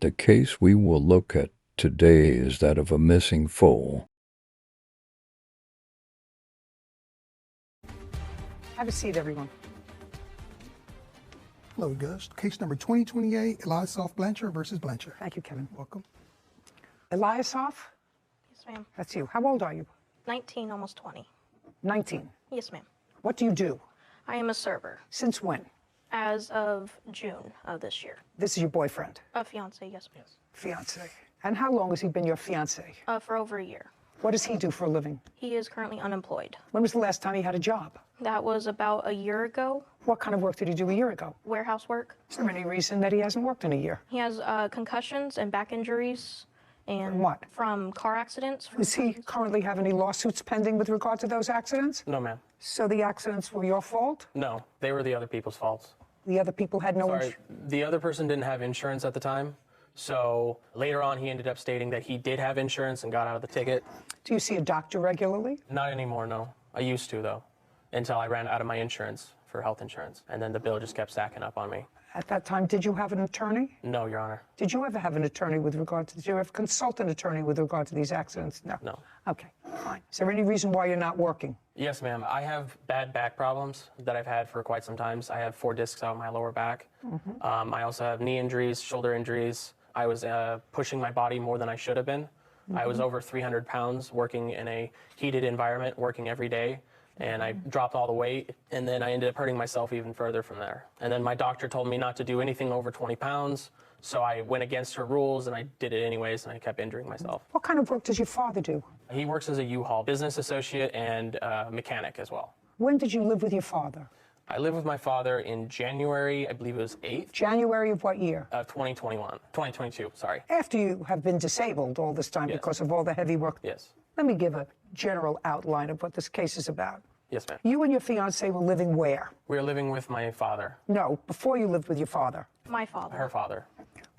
The case we will look at today is that of a missing foal. Have a seat, everyone. Hello, Gus. Case number 2028, Eliasoff Blanchard versus Blanchard. Thank you, Kevin. Welcome. Eliasoff? Yes, ma'am. That's you. How old are you? 19, almost 20. 19. Yes, ma'am. What do you do? I am a server. Since when? As of June of this year. This is your boyfriend? A fiance, yes, ma'am. Fiance. And how long has he been your fiance? For over a year. What does he do for a living? He is currently unemployed. When was the last time he had a job? That was about a year ago. What kind of work did he do a year ago? Warehouse work. Is there any reason that he hasn't worked in a year? He has concussions and back injuries. And From what? From car accidents. Does he currently have any lawsuits pending with regard to those accidents? No, ma'am. So the accidents were your fault? No, they were the other people's faults. The other people had no Sorry, the other person didn't have insurance at the time. So later on, he ended up stating that he did have insurance and got out of the ticket. Do you see a doctor regularly? Not anymore, no. I used to, though, until I ran out of my insurance for health insurance. And then the bill just kept stacking up on me. At that time, did you have an attorney? No, Your Honor. Did you ever have an attorney with regard to, did you ever consult an attorney with regard to these accidents? No. No. Okay, fine. Is there any reason why you're not working? Yes, ma'am. I have bad back problems that I've had for quite some time. I have 4 discs out of my lower back. I also have knee injuries, shoulder injuries. I was pushing my body more than I should have been. I was over 300 pounds working in a heated environment, working every day. And I dropped all the weight, and then I ended up hurting myself even further from there. And then my doctor told me not to do anything over 20 pounds, so I went against her rules, and I did it anyways, and I kept injuring myself. What kind of work does your father do? He works as a U-Haul business associate and mechanic as well. When did you live with your father? I lived with my father in January, I believe it was 8th. January of what year? Of 2022, sorry. After you have been disabled all this time Yes. because of all the heavy work. Yes. Let me give a general outline of what this case is about. Yes, ma'am. You and your fiance were living where? We were living with my father, No, before you lived with your father. My father. her father.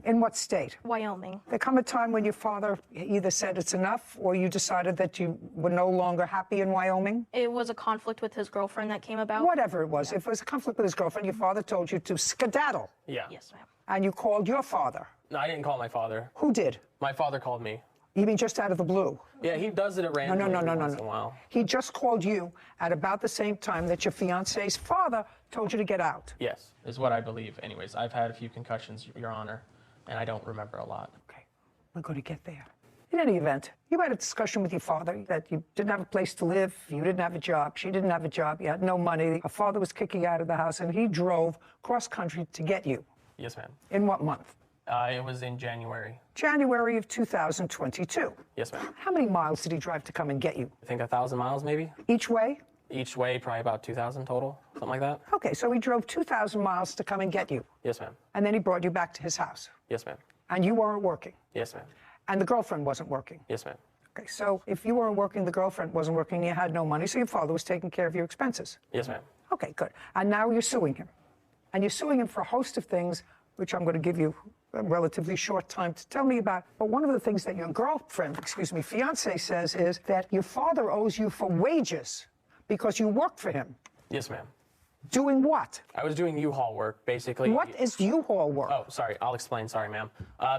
In what state? Wyoming. There come a time when your father either said it's enough or you decided that you were no longer happy in Wyoming? It was a conflict with his girlfriend that came about. Whatever it was. If it was a conflict with his girlfriend, your father told you to skedaddle. Yeah. Yes, ma'am. And you called your father. No, I didn't call my father. Who did? My father called me. You mean just out of the blue? Yeah, he does it at random every once in a while. He just called you at about the same time that your fiance's father told you to get out. Yes, is what I believe. Anyways, I've had a few concussions, Your Honor, and I don't remember a lot. Okay, we're going to get there. In any event, you had a discussion with your father that you didn't have a place to live, you didn't have a job, she didn't have a job, you had no money, her father was kicking you out of the house, and he drove cross-country to get you. Yes, ma'am. In what month? It was in January. January of 2022. Yes, ma'am. How many miles did he drive to come and get you? I think 1,000 miles maybe. Each way? Each way, probably about 2,000 total, something like that. Okay, so he drove 2,000 miles to come and get you. Yes, ma'am. And then he brought you back to his house. Yes, ma'am. And you weren't working. Yes, ma'am. And the girlfriend wasn't working. Yes, ma'am. Okay, so if you weren't working, the girlfriend wasn't working, you had no money, so your father was taking care of your expenses. Yes, ma'am. Okay, good. And now you're suing him. And you're suing him for a host of things, which I'm going to give you a relatively short time to tell me about. But one of the things that your girlfriend, fiance says is that your father owes you for wages because you worked for him. Yes, ma'am. Doing what? I was doing U-Haul work, basically. What is U-Haul work? Oh, sorry. I'll explain. Sorry, ma'am.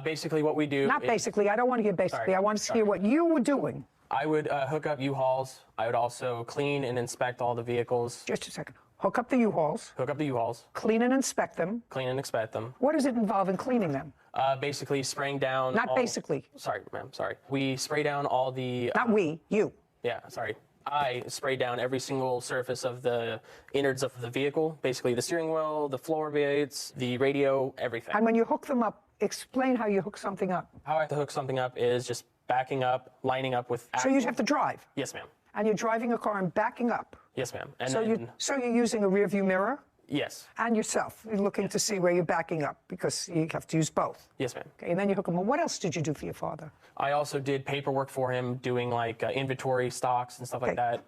Basically, what we do... Not basically. I don't want to hear basically. Sorry, I want to hear what you were doing. I would hook up U-Hauls. I would also clean and inspect all the vehicles. Just a second. Hook up the U-Hauls, Hook up the U-Hauls, clean and inspect them. clean and inspect them. What does it involve in cleaning them? Basically, spraying down... Not basically. Sorry, ma'am. Sorry. We spray down all the... Not we, you. Yeah, sorry. I spray down every single surface of the innards of the vehicle, basically the steering wheel, the floor blades, the radio, everything. And when you hook them up, explain how you hook something up. How I have to hook something up is just backing up, lining up with... So you have to drive. Yes, ma'am. And you're driving a car and backing up. Yes, ma'am. And So, then... so you're using a rear view mirror Yes. and yourself. You're looking to see where you're backing up because you have to use both. Yes, ma'am. Okay, and then you hook them up. What else did you do for your father? I also did paperwork for him, doing like inventory stocks and stuff like that.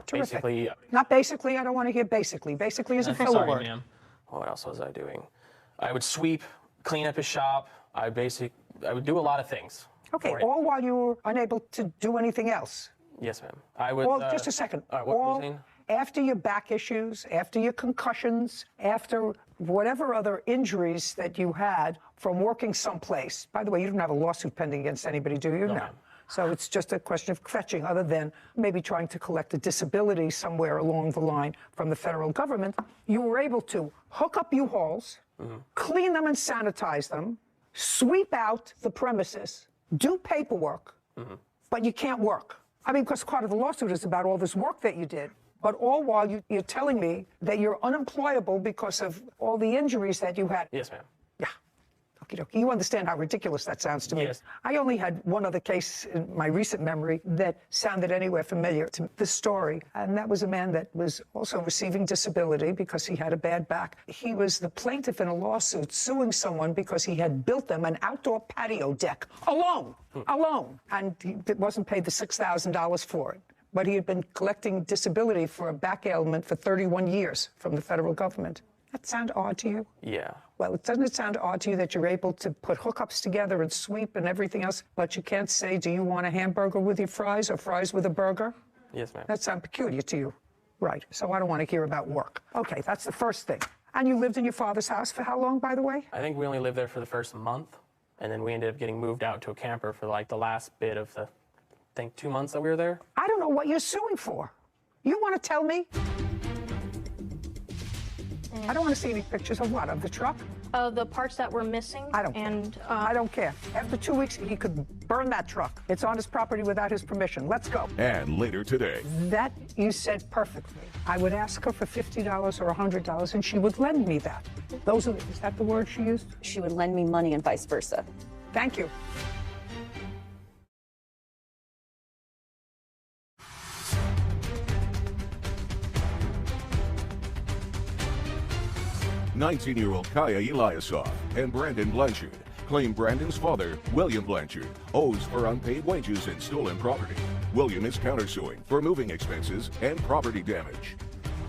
Terrific. Basically... Not basically. I don't want to hear basically. Basically is a filler Sorry, word. ma'am. What else was I doing? I would sweep, clean up his shop. I would do a lot of things. Okay, for him. all while you were unable to do anything else. Yes, ma'am. I would... Well, just a second. All right, what were you saying? After your back issues, after your concussions, after whatever other injuries that you had, from working someplace. By the way, you don't have a lawsuit pending against anybody, do you? No. So it's just a question of fetching, other than maybe trying to collect a disability somewhere along the line from the federal government. You were able to hook up U-Hauls, clean them and sanitize them, sweep out the premises, do paperwork, but you can't work. I mean, because part of the lawsuit is about all this work that you did, but all while you're telling me that you're unemployable because of all the injuries that you had. Yes, ma'am. Yeah. Okie dokie. You understand how ridiculous that sounds to me. Yes. I only had one other case in my recent memory that sounded anywhere familiar to this story, and that was a man that was also receiving disability because he had a bad back. He was the plaintiff in a lawsuit suing someone because he had built them an outdoor patio deck alone, and he wasn't paid the $6,000 for it. But he had been collecting disability for a back ailment for 31 years from the federal government. That sound odd to you? Yeah. Well, doesn't it sound odd to you that you're able to put hookups together and sweep and everything else, but you can't say, do you want a hamburger with your fries or fries with a burger? Yes, ma'am. That sounds peculiar to you. Right. So I don't want to hear about work. Okay, that's the first thing. And you lived in your father's house for how long, by the way? I think we only lived there for the first month, and then we ended up getting moved out to a camper for like the last bit of the, I think, 2 months that we were there. I don't know what you're suing for. You want to tell me? I don't want to see any pictures of what? Of the truck? The parts that were missing. I don't care. I don't care. After 2 weeks, he could burn that truck. It's on his property without his permission. Let's go. And later today. That you said perfectly. I would ask her for $50 or $100, and she would lend me that. Is that the word she used? She would lend me money and vice versa. Thank you. "19-year-old Kaya Eliasov and Brandon Blanchard claim Brandon's father, William Blanchard, owes for unpaid wages and stolen property. William is countersuing for moving expenses and property damage.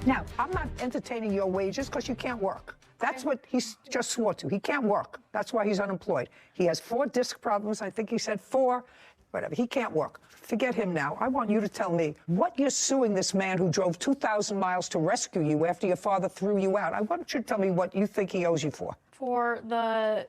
Now, I'm not entertaining your wages because you can't work. That's what he just swore to. He can't work. That's why he's unemployed. He has 4 disc problems. I think he said 4. Whatever. He can't work. Forget him now. I want you to tell me what you're suing this man who drove 2,000 miles to rescue you after your father threw you out. I want you to tell me what you think he owes you for. For the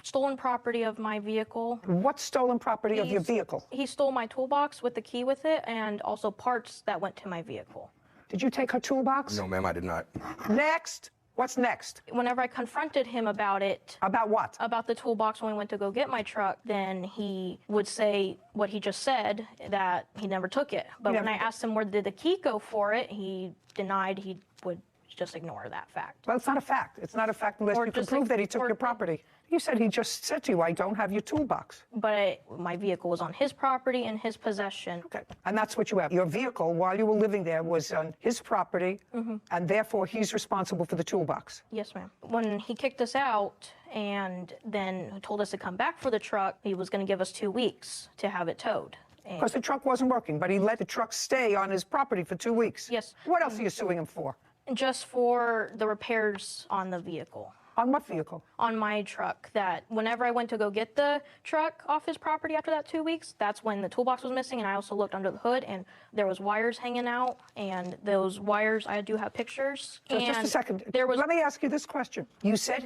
stolen property of my vehicle. What stolen property of your vehicle? He stole my toolbox with the key with it, and also parts that went to my vehicle. Did you take her toolbox? No, ma'am, I did not. Next. What's next? Whenever I confronted him about it. About what? About the toolbox when we went to go get my truck, then he would say what he just said, that he never took it. But when I asked him where did the key go for it, he denied he would just ignore that fact. Well, it's not a fact. It's not a fact unless you can prove that he took your property. You said he just said to you, I don't have your toolbox. But my vehicle was on his property, in his possession. Okay, and that's what you have. Your vehicle, while you were living there, was on his property, and therefore he's responsible for the toolbox. Yes, ma'am. When he kicked us out and then told us to come back for the truck, he was going to give us 2 weeks to have it towed. Because the truck wasn't working, but he let the truck stay on his property for 2 weeks. Yes. What else are you suing him for? Just for the repairs on the vehicle. On what vehicle? On my truck. That whenever I went to go get the truck off his property after that 2 weeks, that's when the toolbox was missing, and I also looked under the hood, and there was wires hanging out, and those wires, I do have pictures. So and just a second. There was. Let me ask you this question. You said,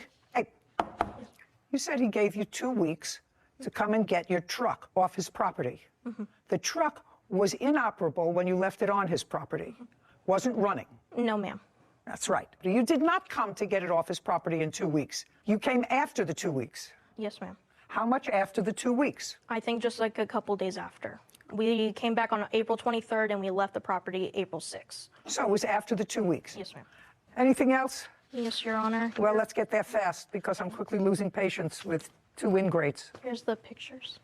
you said he gave you 2 weeks to come and get your truck off his property. The truck was inoperable when you left it on his property. Wasn't running. No, ma'am. That's right. You did not come to get it off his property in 2 weeks. You came after the 2 weeks. Yes, ma'am. How much after the 2 weeks? I think just like a couple days after. We came back on April 23rd, and we left the property April 6th. So it was after the 2 weeks? Yes, ma'am. Anything else? Yes, Your Honor. Well, let's get there fast, because I'm quickly losing patience with 2 ingrates. Here's the pictures.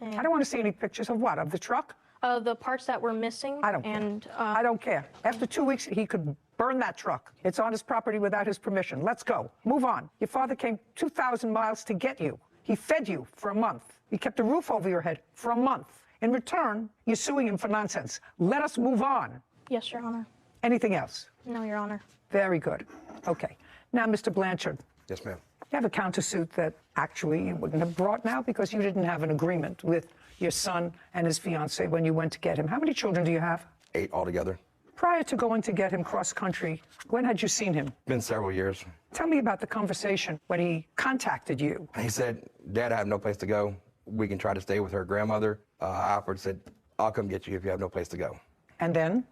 I don't want to see any pictures of what? Of the truck? The parts that were missing. I don't care. I don't care. After 2 weeks, he could burn that truck. It's on his property without his permission. Let's go. Move on. Your father came 2,000 miles to get you. He fed you for a month. He kept a roof over your head for a month. In return, you're suing him for nonsense. Let us move on. Yes, Your Honor. Anything else? No, Your Honor. Very good. Okay. Now, Mr. Blanchard. Yes, ma'am. You have a countersuit that actually you wouldn't have brought now because you didn't have an agreement with your son and his fiancée when you went to get him. How many children do you have? 8 altogether. Prior to going to get him cross-country, when had you seen him? Been several years. Tell me about the conversation when he contacted you. He said, Dad, I have no place to go. We can try to stay with her grandmother. I offered, said, I'll come get you if you have no place to go. And then?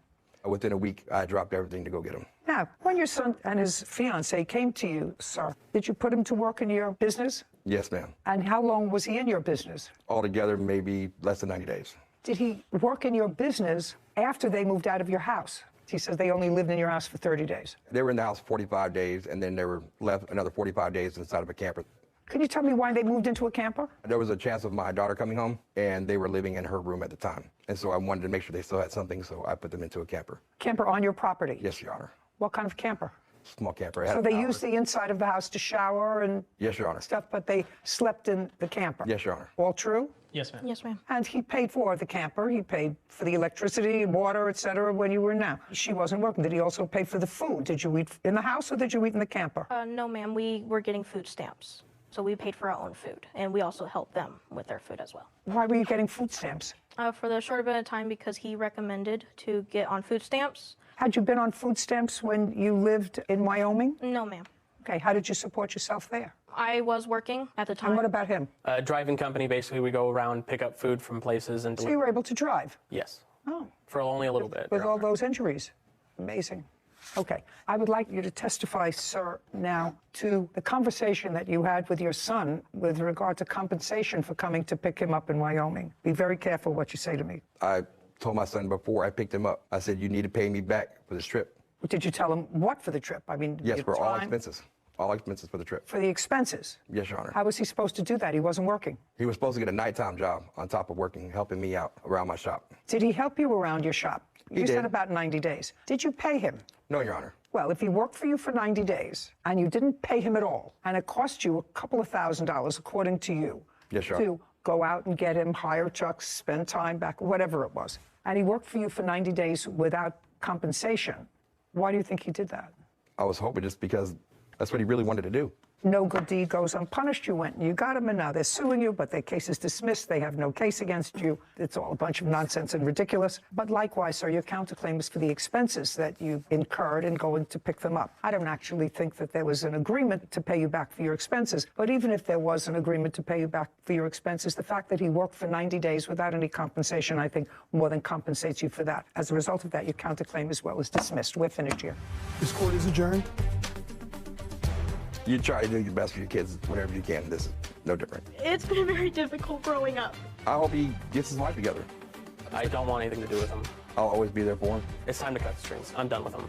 Within a week, I dropped everything to go get him. Now, when your son and his fiancée came to you, sir, did you put him to work in your business? Yes, ma'am. And how long was he in your business? Altogether, maybe less than 90 days. Did he work in your business after they moved out of your house? He says they only lived in your house for 30 days. They were in the house 45 days, and then they were left another 45 days inside of a camper. Can you tell me why they moved into a camper? There was a chance of my daughter coming home, and they were living in her room at the time. And so I wanted to make sure they still had something, so I put them into a camper. Camper on your property? Yes, Your Honor. What kind of camper? Small camper. It had So a they power. used the inside of the house to shower and Yes, Your Honor. stuff, but they slept in the camper? Yes, Your Honor. All true? Yes, ma'am. Yes, ma'am. And he paid for the camper. He paid for the electricity, water, et cetera, when you were now. She wasn't working. Did he also pay for the food? Did you eat in the house or did you eat in the camper? No, ma'am. We were getting food stamps. So we paid for our own food, and we also helped them with their food as well. Why were you getting food stamps? For the short bit of time, because he recommended to get on food stamps. Had you been on food stamps when you lived in Wyoming? No, ma'am. Okay, how did you support yourself there? I was working at the time. And what about him? Driving company, basically, we go around, pick up food from places and So you were able to drive? Yes. Oh, For only a little bit. with all those injuries. Amazing. Okay, I would like you to testify, sir, now to the conversation that you had with your son with regard to compensation for coming to pick him up in Wyoming. Be very careful what you say to me. I told my son before I picked him up, I said, you need to pay me back for this trip. Did you tell him what for the trip? I mean, Yes, your for all time? expenses. All expenses for the trip. For the expenses? Yes, Your Honor. How was he supposed to do that? He wasn't working. He was supposed to get a nighttime job on top of working, helping me out around my shop. Did he help you around your shop? You said did. about 90 days. Did you pay him? No, Your Honor. Well, if he worked for you for 90 days and you didn't pay him at all, and it cost you a couple of $1,000s, according to you, Yes, Your Honor. to go out and get him, hire trucks, spend time back, whatever it was, and he worked for you for 90 days without compensation, why do you think he did that? I was hoping just because that's what he really wanted to do. No good deed goes unpunished. You went and you got him, and now they're suing you, but their case is dismissed. They have no case against you. It's all a bunch of nonsense and ridiculous. But likewise, sir, your counterclaim is for the expenses that you incurred in going to pick them up. I don't actually think that there was an agreement to pay you back for your expenses. But even if there was an agreement to pay you back for your expenses, the fact that he worked for 90 days without any compensation, I think, more than compensates you for that. As a result of that, your counterclaim as well is dismissed. We're finished here. This court is adjourned. You try to do your best for your kids whenever you can. This is no different. It's been very difficult growing up. I hope he gets his life together. I don't want anything to do with him. I'll always be there for him. It's time to cut the strings. I'm done with him.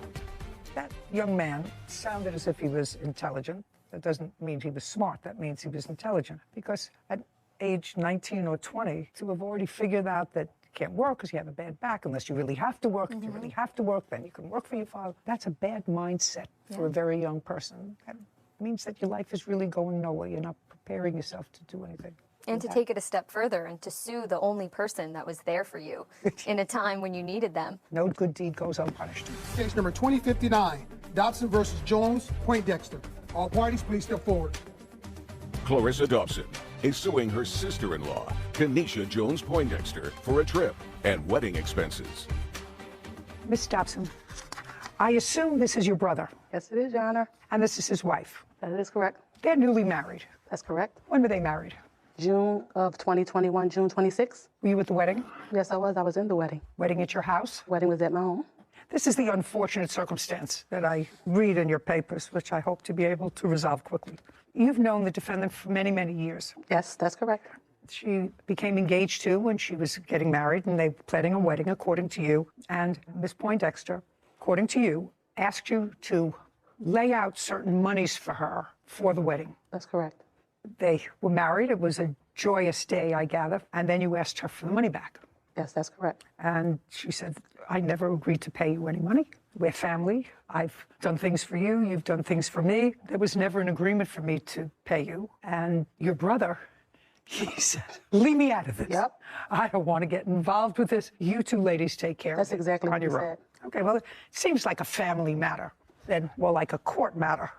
That young man sounded as if he was intelligent. That doesn't mean he was smart. That means he was intelligent. Because at age 19 or 20, to have already figured out that you can't work because you have a bad back unless you really have to work. If you really have to work, then you can work for your father. That's a bad mindset for a very young person. That means that your life is really going nowhere. You're not preparing yourself to do anything. And to take it a step further and to sue the only person that was there for you in a time when you needed them. No good deed goes unpunished. Case number 2059, Dobson versus Jones, Poindexter. All parties, please step forward. Clarissa Dobson is suing her sister-in-law, Kenesha Jones Poindexter, for a trip and wedding expenses. Miss Dobson, I assume this is your brother, Yes, it is, Your Honor. and this is his wife. That is correct. They're newly married. That's correct. When were they married? June of 2021, June 26th. Were you at the wedding? Yes, I was. I was in the wedding. Wedding at your house? Wedding was at my home. This is the unfortunate circumstance that I read in your papers, which I hope to be able to resolve quickly. You've known the defendant for many, many years. Yes, that's correct. She became engaged to when she was getting married, and they were planning a wedding, according to you. And Miss Poindexter, according to you, asked you to lay out certain monies for her for the wedding. That's correct. They were married. It was a joyous day, I gather. And then you asked her for the money back. Yes, that's correct. And she said, I never agreed to pay you any money. We're family. I've done things for you. You've done things for me. There was never an agreement for me to pay you. And your brother, he said, leave me out of this. Yep. I don't want to get involved with this. You two ladies take care That's of it exactly on what he your own. said. Okay, well, it seems like a family matter, then more like a court matter.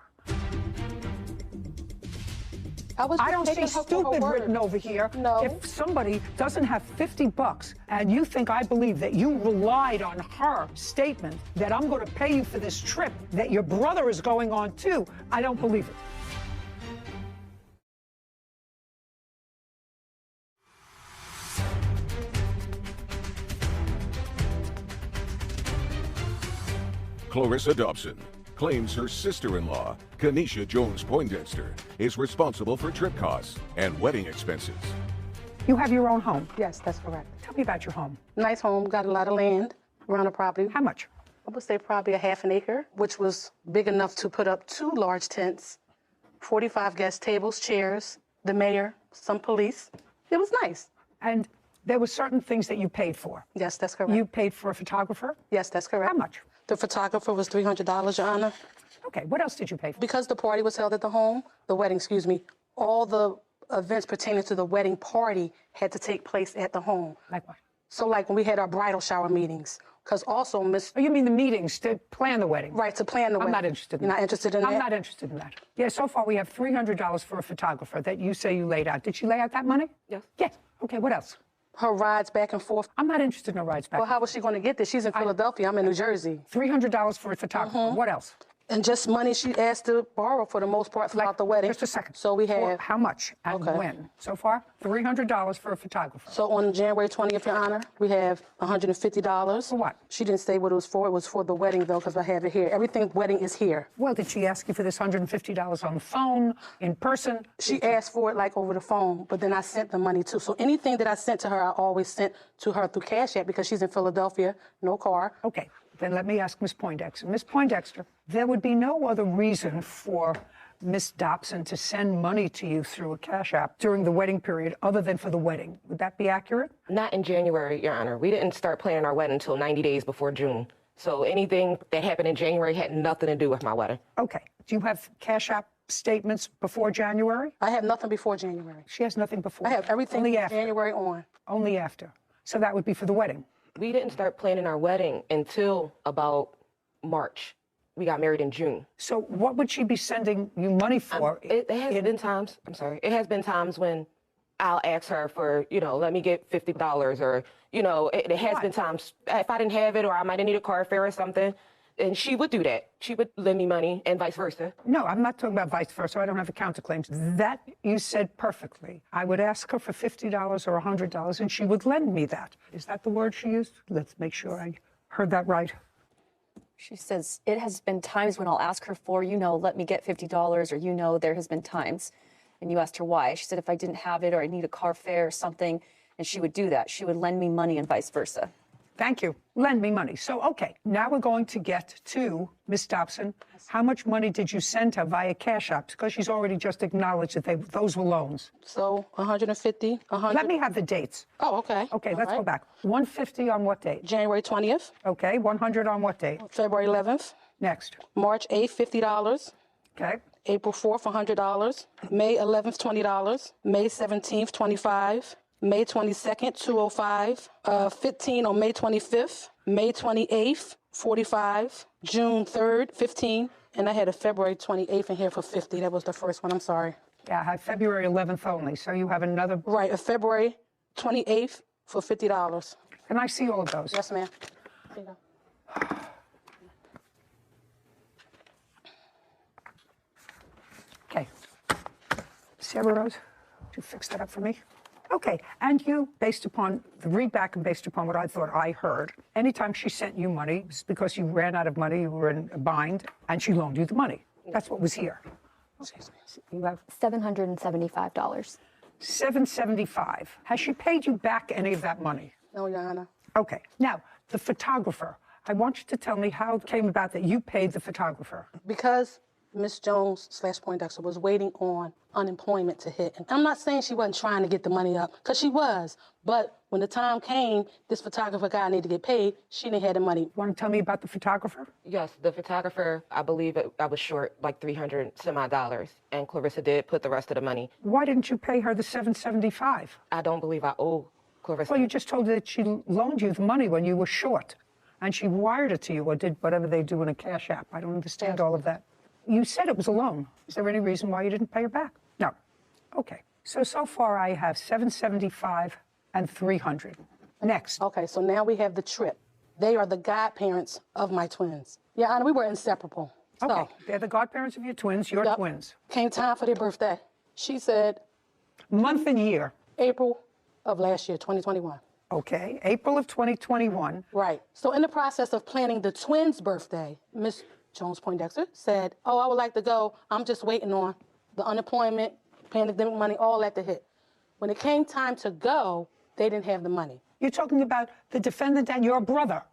I don't see stupid written over here. No. If somebody doesn't have $50 and you think I believe that you relied on her statement that I'm going to pay you for this trip that your brother is going on too, I don't believe it. Clarissa Dobson claims her sister-in-law, Kenesha Jones Poindexter, is responsible for trip costs and wedding expenses. You have your own home. Yes, that's correct. Tell me about your home. Nice home, got a lot of land around the property. How much? I would say probably a half an acre, which was big enough to put up 2 large tents, 45 guest tables, chairs, the mayor, some police. It was nice. And there were certain things that you paid for. Yes, that's correct. You paid for a photographer? Yes, that's correct. How much? The photographer was $300, Your Honor. Okay, what else did you pay for? Because the party was held at the home, the wedding, excuse me, all the events pertaining to the wedding party had to take place at the home. Like what? So like when we had our bridal shower meetings, because also Miss... Oh, you mean the meetings to plan the wedding? Right, to plan the wedding. I'm not interested in You're that. not interested in that? I'm not interested in that. Yeah, so far we have $300 for a photographer that you say you laid out. Did she lay out that money? Yes. Yes. Okay, what else? Her rides back and forth. I'm not interested in her rides back. Well, how was she going to get this? She's in Philadelphia. I'm in New Jersey. $300 for a photographer. What else? And just money she asked to borrow for the most part throughout the wedding. Just a second. So we For have... how much and when? So far, $300 for a photographer. So on January 20th, Your Honor, we have $150. For what? She didn't say what it was for. It was for the wedding, though, because I have it here. Everything wedding is here. Well, did she ask you for this $150 on the phone, in person? She asked for it like over the phone, but then I sent the money too. So anything that I sent to her, I always sent to her through Cash App because she's in Philadelphia, no car. Okay, then let me ask Miss Poindexter. Miss Poindexter, there would be no other reason for Miss Dobson to send money to you through a Cash App during the wedding period other than for the wedding. Would that be accurate? Not in January, Your Honor. We didn't start planning our wedding until 90 days before June. So anything that happened in January had nothing to do with my wedding. Okay. Do you have Cash App statements before January? I have nothing before January. She has nothing before. I have everything only from after. January on. Only after. So that would be for the wedding. We didn't start planning our wedding until about March. We got married in June. So what would she be sending you money for? It has been times, it has been times when I'll ask her for, let me get $50 or, it has been times if I didn't have it or I might have needed a car fare or something, and she would do that. She would lend me money and vice versa. No, I'm not talking about vice versa. I don't have a counterclaim. That you said perfectly. I would ask her for $50 or $100 and she would lend me that. Is that the word she used? Let's make sure I heard that right. She says, it has been times when I'll ask her for, let me get $50 or, there has been times. And you asked her why. She said if I didn't have it or I need a car fare or something, and she would do that. She would lend me money and vice versa. Thank you. Lend me money. So, okay, now we're going to get to Miss Dobson. How much money did you send her via Cash App? Because she's already just acknowledged that those were loans. So 150, 100. Let me have the dates. Oh, okay. Okay, let's go back. 150 on what date? January 20th. Okay, 100 on what date? February 11th. Next. March 8th, $50. Okay. April 4th, $100. May 11th, $20. May 17th, $25. May 22nd, $205. 15 on May 25th. May 28th, $45. June 3rd, $15. And I had a February 28th in here for $50. That was the first one. I'm sorry. Yeah, I had February 11th only. So you have another. Right, a February 28th for $50. Can I see all of those? Yes, ma'am. Here you go. Okay. Sarah Rose, would you fix that up for me? Okay, and you, based upon the read back and based upon what I thought I heard, anytime she sent you money, it's because you ran out of money, you were in a bind, and she loaned you the money. That's what was here. Okay. You have $775. $775. Has she paid you back any of that money? No, Your Honor. Okay. Now, the photographer. I want you to tell me how it came about that you paid the photographer. Because Miss Jones / Poindexter was waiting on unemployment to hit. And I'm not saying she wasn't trying to get the money up, because she was. But when the time came, this photographer guy needed to get paid, she didn't have the money. Want to tell me about the photographer? Yes, the photographer, I believe I was short like $300 some odd, and Clarissa did put the rest of the money. Why didn't you pay her the $775? I don't believe I owe Clarissa. Well, you just told her that she loaned you the money when you were short, and she wired it to you or did whatever they do in a Cash App. I don't understand all of that. You said it was a loan. Is there any reason why you didn't pay her back? No. Okay. So far I have 775 and 300. Next. Okay, so now we have the trip. They are the godparents of my twins. Your Honor, we were inseparable. Okay. So, They're the godparents of your twins, your Yep. twins. came time for their birthday. She said Month and year. April of last year, 2021. Okay. April of 2021. Right. So in the process of planning the twins' birthday, Miss Jones Poindexter said, oh, I would like to go. I'm just waiting on the unemployment, pandemic money, all that to hit. When it came time to go, they didn't have the money. You're talking about the defendant and your brother.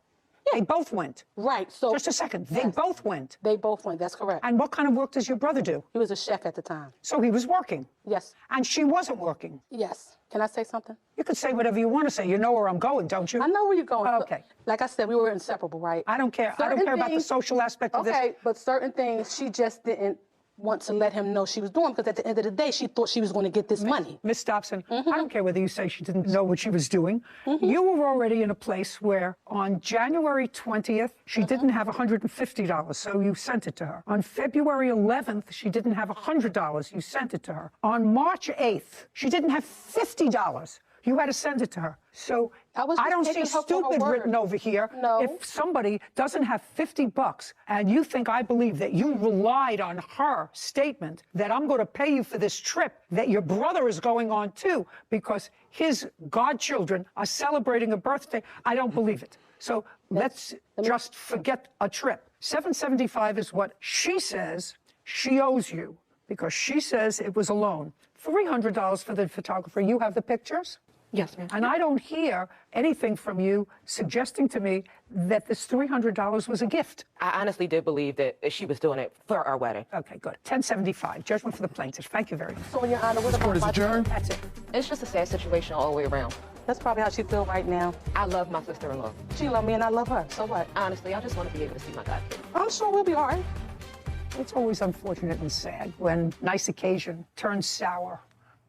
They both went. Right. So Just a second. They both went. they both went. That's correct. And what kind of work does your brother do? He was a chef at the time. So he was working. Yes. And she wasn't working. Yes. Can I say something? You could say whatever you want to say. You know where I'm going, don't you? I know where you're going. Okay. Like I said, we were inseparable, right? I don't care. I don't care about the social aspect of this. Okay, but certain things she just didn't want to let him know she was doing because at the end of the day, she thought she was going to get this money. Miss Dobson, I don't care whether you say she didn't know what she was doing. You were already in a place where on January 20th, she didn't have $150, so you sent it to her. On February 11th, she didn't have $100, you sent it to her. On March 8th, she didn't have $50. You had to send it to her. So I was I just don't see taking her for her stupid word. written over here. No. If somebody doesn't have $50 and you think I believe that you relied on her statement that I'm going to pay you for this trip that your brother is going on too because his godchildren are celebrating a birthday, I don't believe it. So let's just forget a trip. $775 is what she says she owes you because she says it was a loan. $300 for the photographer. You have the pictures? Yes, ma'am. And I don't hear anything from you suggesting to me that this $300 was a gift. I honestly did believe that she was doing it for our wedding. Okay, good. 1075, judgment for the plaintiff. Thank you very much. So, Your Honor, what Court about is my adjourned. That's it. It's just a sad situation all the way around. That's probably how she feels right now. I love my sister-in-law. She loves me and I love her. So what? Honestly, I just want to be able to see my godkid. I'm sure we'll be all right. It's always unfortunate and sad when nice occasion turns sour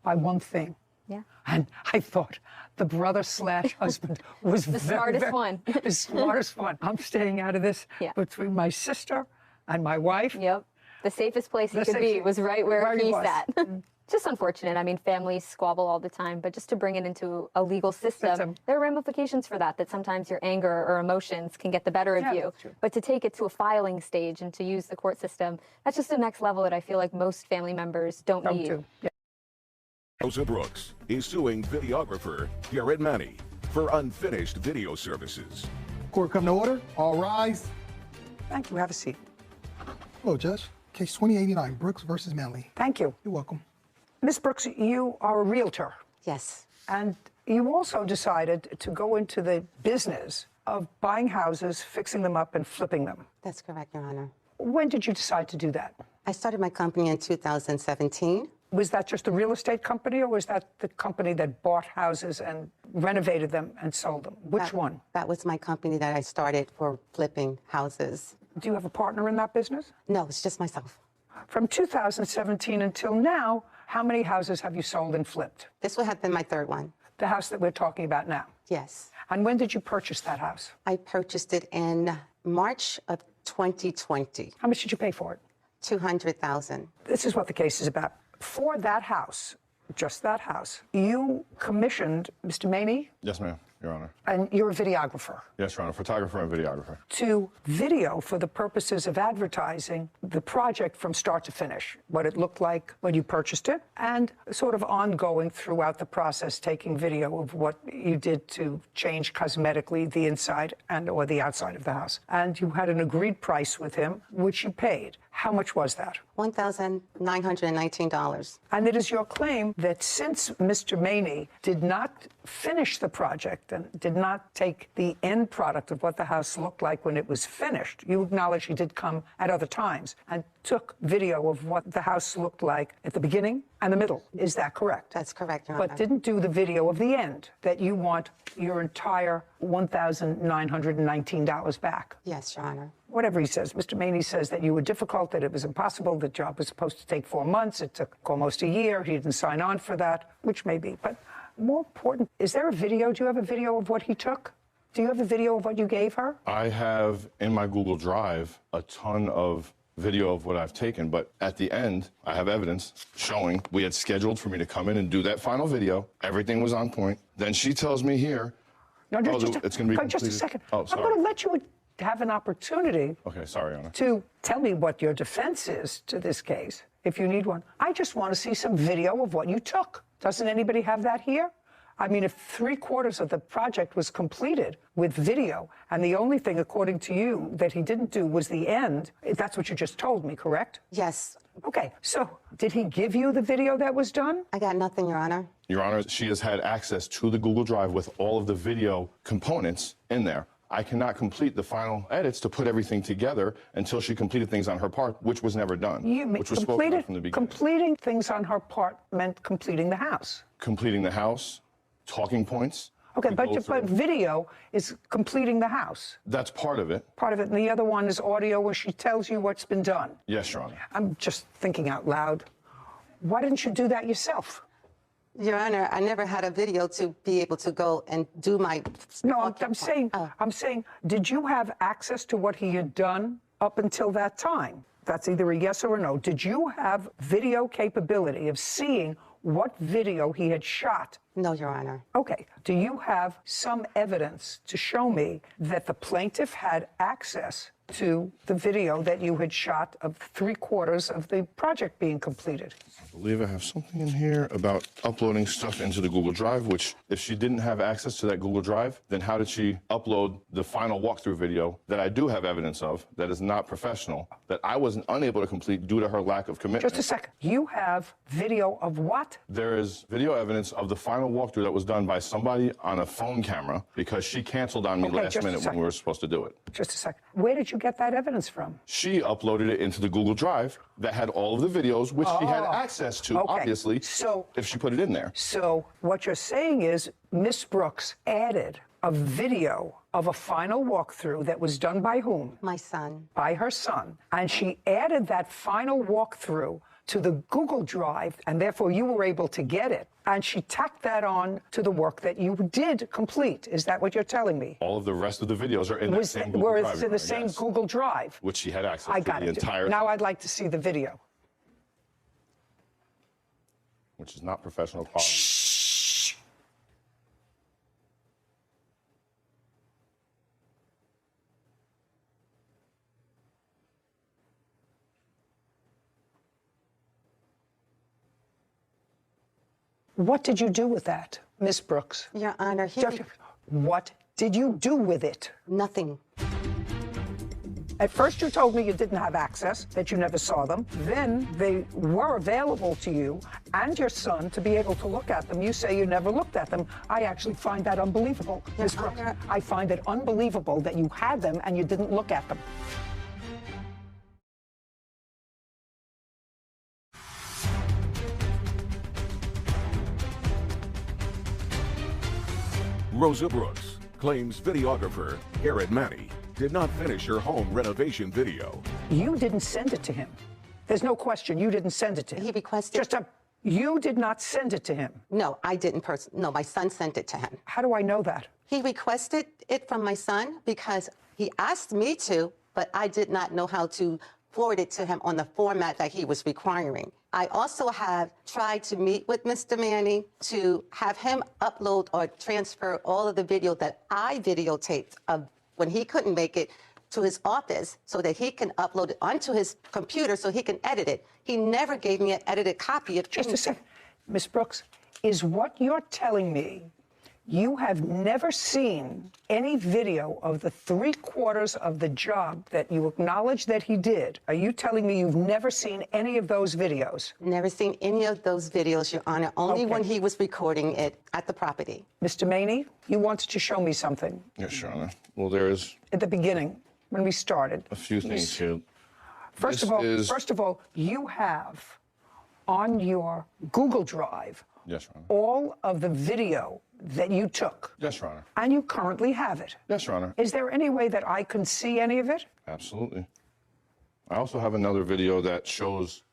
by one thing. Yeah. And I thought the brother/husband was The smartest one. the smartest one. I'm staying out of this Yeah. between my sister and my wife. Yep. The safest place he The could be safest- was right where where he he was. sat. Just unfortunate. I mean, families squabble all the time, but just to bring it into a legal system, there are ramifications for that, that sometimes your anger or emotions can get the better of Yeah, you. that's true. But to take it to a filing stage and to use the court system, that's just the next level that I feel like most family members don't Don't need. do. Yeah. Rosa Brooks is suing videographer Garrett Manny for unfinished video services. Court come to order. All rise. Thank you. Have a seat. Hello, Judge. Case 2089, Brooks versus Manley. Thank you. You're welcome. Ms. Brooks, you are a realtor, Yes, and you also decided to go into the business of buying houses, fixing them up, and flipping them. that's correct, Your Honor. When did you decide to do that? I started my company in 2017. Was that just a real estate company, or was that the company that bought houses and renovated them and sold them? Which one? That was my company that I started for flipping houses. Do you have a partner in that business? No, it's just myself. From 2017 until now, how many houses have you sold and flipped? This would have been my third one. The house that we're talking about now. Yes. And when did you purchase that house? I purchased it in March of 2020. How much did you pay for it? $200,000. This is what the case is about. For that house, just that house, you commissioned Mr. Maney, Yes, ma'am, Your Honor. and you're a videographer, Yes, Your Honor, photographer and videographer. to video for the purposes of advertising the project from start to finish, what it looked like when you purchased it, and sort of ongoing throughout the process, taking video of what you did to change cosmetically the inside and or the outside of the house. And you had an agreed price with him, which you paid. How much was that? $1,919. And it is your claim that since Mr. Maney did not finish the project and did not take the end product of what the house looked like when it was finished, you acknowledge he did come at other times and took video of what the house looked like at the beginning and the middle. Is that correct? That's correct, Your Honor. But didn't do the video of the end, that you want your entire $1,919 back. Yes, Your Honor. Whatever he says. Mr. Maney says that you were difficult, that it was impossible, the job was supposed to take 4 months, it took almost a year, he didn't sign on for that, which may be. But more important, is there a video? Do you have a video of what he took? Do you have a video of what you gave her? I have in my Google Drive a ton of video of what I've taken, but at the end, I have evidence showing we had scheduled for me to come in and do that final video. Everything was on point. Then she tells me here, No, it's going to be just a completed. second. Oh, I'm sorry. going to let you have an opportunity Okay, sorry, Your Honor. to tell me what your defense is to this case, if you need one. I just want to see some video of what you took. Doesn't anybody have that here? I mean, if 3/4 of the project was completed with video, and the only thing, according to you, that he didn't do was the end, that's what you just told me, correct? Yes. Okay, so did he give you the video that was done? I got nothing, Your Honor. Your Honor, she has had access to the Google Drive with all of the video components in there. I cannot complete the final edits to put everything together until she completed things on her part, which was never done, which was spoken about from the beginning. Completing things on her part meant completing the house. Completing the house, talking points. Okay, to but go through. video is completing the house. That's part of it. Part of it, and the other one is audio where she tells you what's been done. Yes, Your Honor. I'm just thinking out loud. Why didn't you do that yourself? Your Honor, I never had a video to be able to go and do my... No, I'm saying, did you have access to what he had done up until that time? That's either a yes or a no. Did you have video capability of seeing what video he had shot? No, Your Honor. Okay. Do you have some evidence to show me that the plaintiff had access to the video that you had shot of 3/4 of the project being completed? I believe I have something in here about uploading stuff into the Google Drive, which if she didn't have access to that Google Drive, then how did she upload the final walkthrough video that I do have evidence of that is not professional, that I wasn't unable to complete due to her lack of commitment? Just a second. You have video of what? There is video evidence of the final walkthrough that was done by somebody on a phone camera because she canceled on me last minute when we were supposed to do it. Just a second. Where did you get that evidence from? She uploaded it into the Google Drive that had all of the videos, which she had access to, obviously, if she put it in there. So what you're saying is Miss Brooks added a video of a final walkthrough that was done by whom? My son. By her son. And she added that final walkthrough to the Google Drive, and therefore you were able to get it. And she tacked that on to the work that you did complete. Is that what you're telling me? All of the rest of the videos are in the same Google Were Drive. it's in the same Google Drive? Which she had access I to got the it. entire... Now I'd like to see the video. Which is not professional quality. Shh. What did you do with that, Miss Brooks? Your Honor, what did you do with it? Nothing. At first you told me you didn't have access, that you never saw them. Then they were available to you and your son to be able to look at them. You say you never looked at them. I actually find that unbelievable. Ms. Brooks, I find it unbelievable that you had them and you didn't look at them. Rosa Brooks claims videographer Garrett Manny did not finish her home renovation video. You didn't send it to him. There's no question you didn't send it to him. He requested... You did not send it to him. No, I didn't No, my son sent it to him. How do I know that? He requested it from my son because he asked me to, but I did not know how to forward it to him on the format that he was requiring. I also have tried to meet with Mr. Manny to have him upload or transfer all of the video that I videotaped of when he couldn't make it to his office so that he can upload it onto his computer so he can edit it. He never gave me an edited copy of Just a second. Ms. Brooks, is what you're telling me you have never seen any video of the 3/4 of the job that you acknowledge that he did? Are you telling me you've never seen any of those videos? Never seen any of those videos, Your Honor, only when he was recording it at the property. Mr. Maney, you wanted to show me something. Yes, Your Honor. Well, there is... At the beginning, when we started. A few things here. First of all, you have on your Google Drive Yes, Your Honor. all of the video that you took. Yes, Your Honor. And you currently have it. Yes, Your Honor. Is there any way that I can see any of it? Absolutely. I also have another video that shows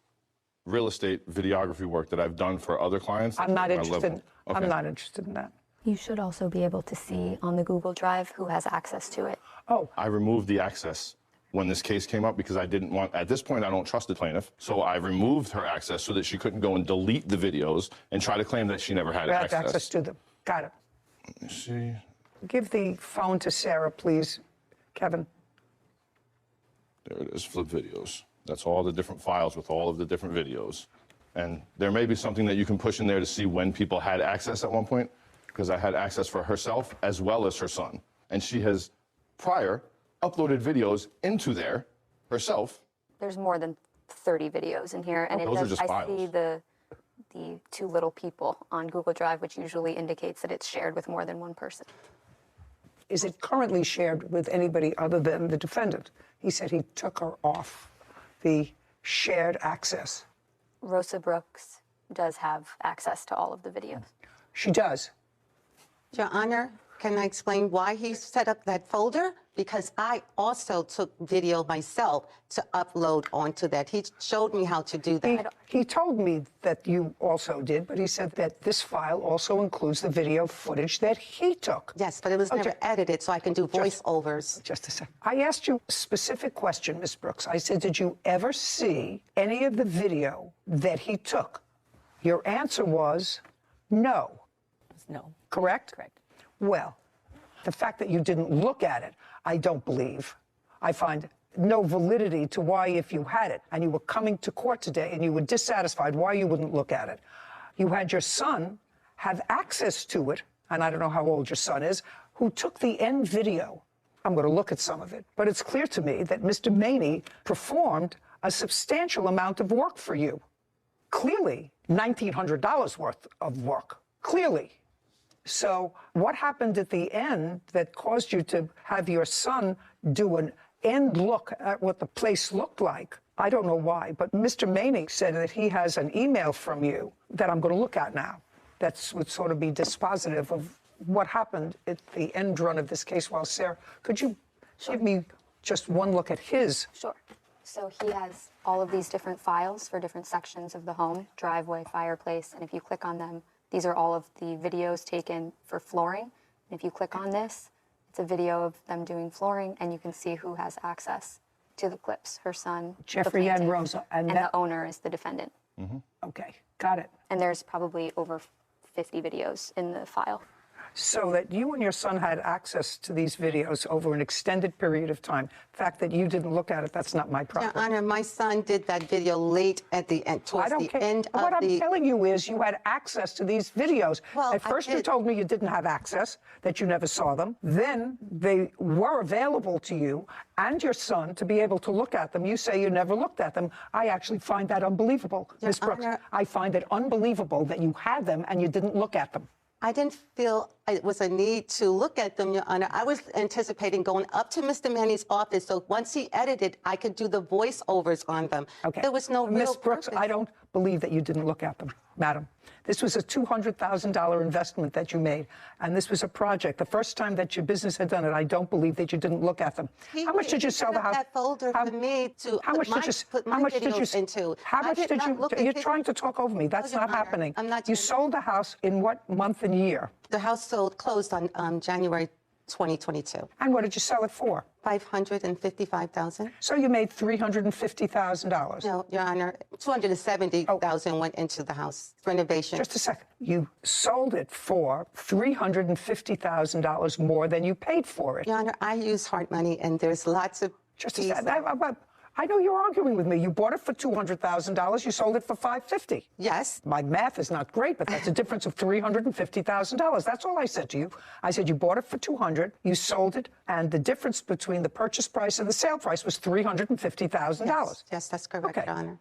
real estate videography work that I've done for other clients. I'm not interested. Okay. I'm not interested in that. You should also be able to see on the Google Drive who has access to it. Oh. I removed the access when this case came up because I didn't want, at this point, I don't trust the plaintiff. So I removed her access so that she couldn't go and delete the videos and try to claim that she never had access. To them. Got it. Let me see. Give the phone to Sarah, please, Kevin. There it is, flip videos. That's all the different files with all of the different videos. And there may be something that you can push in there to see when people had access at one point, because I had access for herself as well as her son. And she has prior uploaded videos into there herself. There's more than 30 videos in here, and those are just I files. see the two little people on Google Drive, which usually indicates that it's shared with more than one person. Is it currently shared with anybody other than the defendant? He said he took her off the shared access. Rosa Brooks does have access to all of the videos. She does. Your Honor, can I explain why he set up that folder? Because I also took video myself to upload onto that. He showed me how to do that. He told me that you also did, but he said that this file also includes the video footage that he took. Yes, but it was never edited, so I can do voiceovers. Just a second. I asked you a specific question, Ms. Brooks. I said, did you ever see any of the video that he took? Your answer was no. No. Correct? Correct. Well, the fact that you didn't look at it, I don't believe. I find no validity to why, if you had it and you were coming to court today and you were dissatisfied, why you wouldn't look at it. You had your son have access to it, and I don't know how old your son is, who took the end video. I'm going to look at some of it, but it's clear to me that Mr. Maney performed a substantial amount of work for you. Clearly, $1,900 worth of work. Clearly. So what happened at the end that caused you to have your son do an end look at what the place looked like? I don't know why, but Mr. Maney said that he has an email from you that I'm going to look at now. That would sort of be dispositive of what happened at the end run of this case. Well, Sarah, could you give me just one look at his? Sure. So he has all of these different files for different sections of the home, driveway, fireplace, and if you click on them, these are all of the videos taken for flooring. And if you click on this, it's a video of them doing flooring, and you can see who has access to the clips. Her son, Jeffrey and Rosa. And the owner is the defendant. Mm-hmm. Okay, got it. And there's probably over 50 videos in the file. So that you and your son had access to these videos over an extended period of time. The fact that you didn't look at it, that's not my problem. Your Honor, my son did that video late at the end, towards the end of what I'm telling you is you had access to these videos. Well, at first you told me you didn't have access, that you never saw them. Then they were available to you and your son to be able to look at them. You say you never looked at them. I actually find that unbelievable. Ms. Brooks, I find it unbelievable that you had them and you didn't look at them. I didn't feel it was a need to look at them, Your Honor. I was anticipating going up to Mr. Maney's office, so once he edited, I could do the voiceovers on them. Okay. There was no real Ms. Brooks, purpose. I don't believe that you didn't look at them, madam. This was a $200,000 investment that you made, and this was a project. The first time that your business had done it, I don't believe that you didn't look at them. How much did you sell the house? That folder for me to put my videos into. How much did you? You're trying to talk over me. That's not happening. I'm not. You sold the house in what month and year? The house closed on January 2022. And what did you sell it for? $555,000. So you made $350,000. No, Your Honor, $270,000 went into the house renovation. Just a second. You sold it for $350,000 more than you paid for it. Your Honor, I use hard money, and there's lots of. Just a second. I know you're arguing with me. You bought it for $200,000. You sold it for $550,000. Yes. My math is not great, but that's a difference of $350,000. That's all I said to you. I said you bought it for $200,000, you sold it, and the difference between the purchase price and the sale price was $350,000. Yes, that's correct, Your Honor.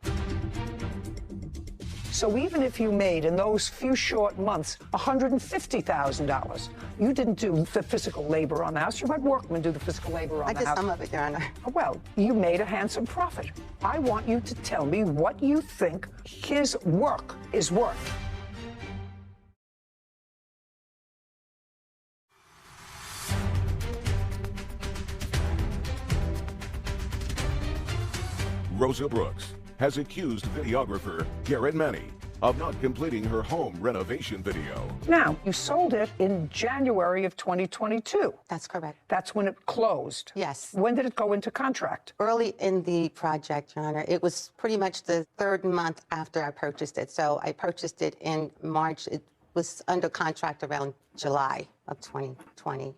So even if you made, in those few short months, $150,000, you didn't do the physical labor on the house. You had workmen do the physical labor on the house. I did some of it, Your Honor. Well, you made a handsome profit. I want you to tell me what you think his work is worth. Rosa Brooks has accused videographer Garrett Maney of not completing her home renovation video. Now, you sold it in January of 2022. That's correct. That's when it closed. Yes. When did it go into contract? Early in the project, Your Honor. It was pretty much the third month after I purchased it. So I purchased it in March. It was under contract around July of 2020.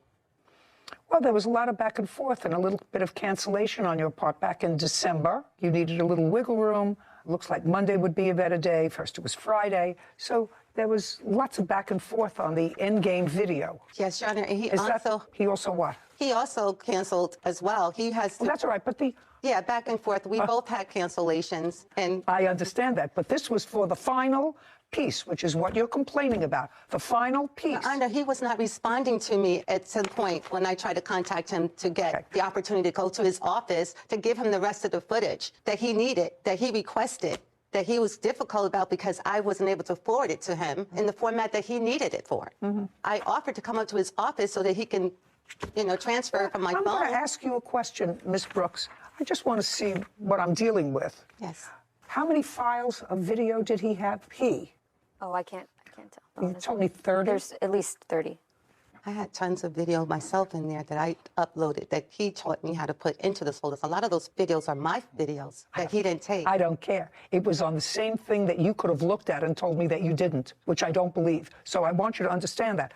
Well, there was a lot of back and forth and a little bit of cancellation on your part back in December. You needed a little wiggle room. Looks like Monday would be a better day. First it was Friday. So there was lots of back and forth on the endgame video. Yes, Your Honor. And he also what? He also canceled as well. He has. Well, that's all right, but Yeah, back and forth. We both had cancellations. And I understand that, but this was for the final piece, which is what you're complaining about, the final piece. Your Honor, he was not responding to me at some point when I tried to contact him to get the opportunity to go to his office to give him the rest of the footage that he needed, that he requested, that he was difficult about because I wasn't able to forward it to him in the format that he needed it for. I offered to come up to his office so that he can, transfer it from my phone. I'm going to ask you a question, Ms. Brooks. I just want to see what I'm dealing with. Yes. How many files of video did he have? Oh, I can't tell. You told me 30? There's at least 30. I had tons of video myself in there that I uploaded that he taught me how to put into the folders. A lot of those videos are my videos that he didn't take. I don't care. It was on the same thing that you could have looked at and told me that you didn't, which I don't believe. So I want you to understand that.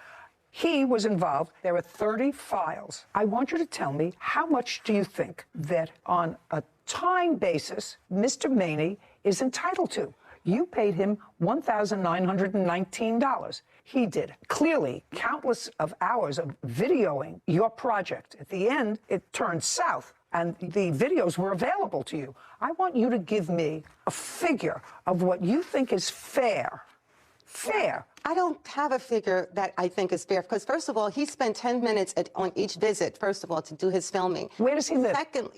He was involved. There are 30 files. I want you to tell me, how much do you think that on a time basis Mr. Maney is entitled to? You paid him $1,919. He did clearly countless of hours of videoing your project. At the end, it turned south, and the videos were available to you. I want you to give me a figure of what you think is fair. Fair. I don't have a figure that I think is fair because, first of all, he spent 10 minutes on each visit, first of all, to do his filming. Where does he live? Second,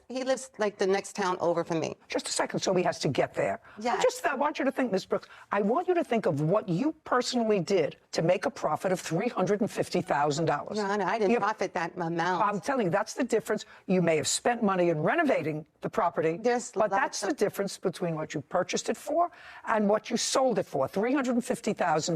he lives like the next town over from me. Just a second, so he has to get there. Yes. I want you to think, Ms. Brooks, I want you to think of what you personally did to make a profit of $350,000. Your Honor, I didn't profit that amount. I'm telling you, that's the difference. You may have spent money in renovating the property, but that's the difference between what you purchased it for and what you sold it for, $350,000.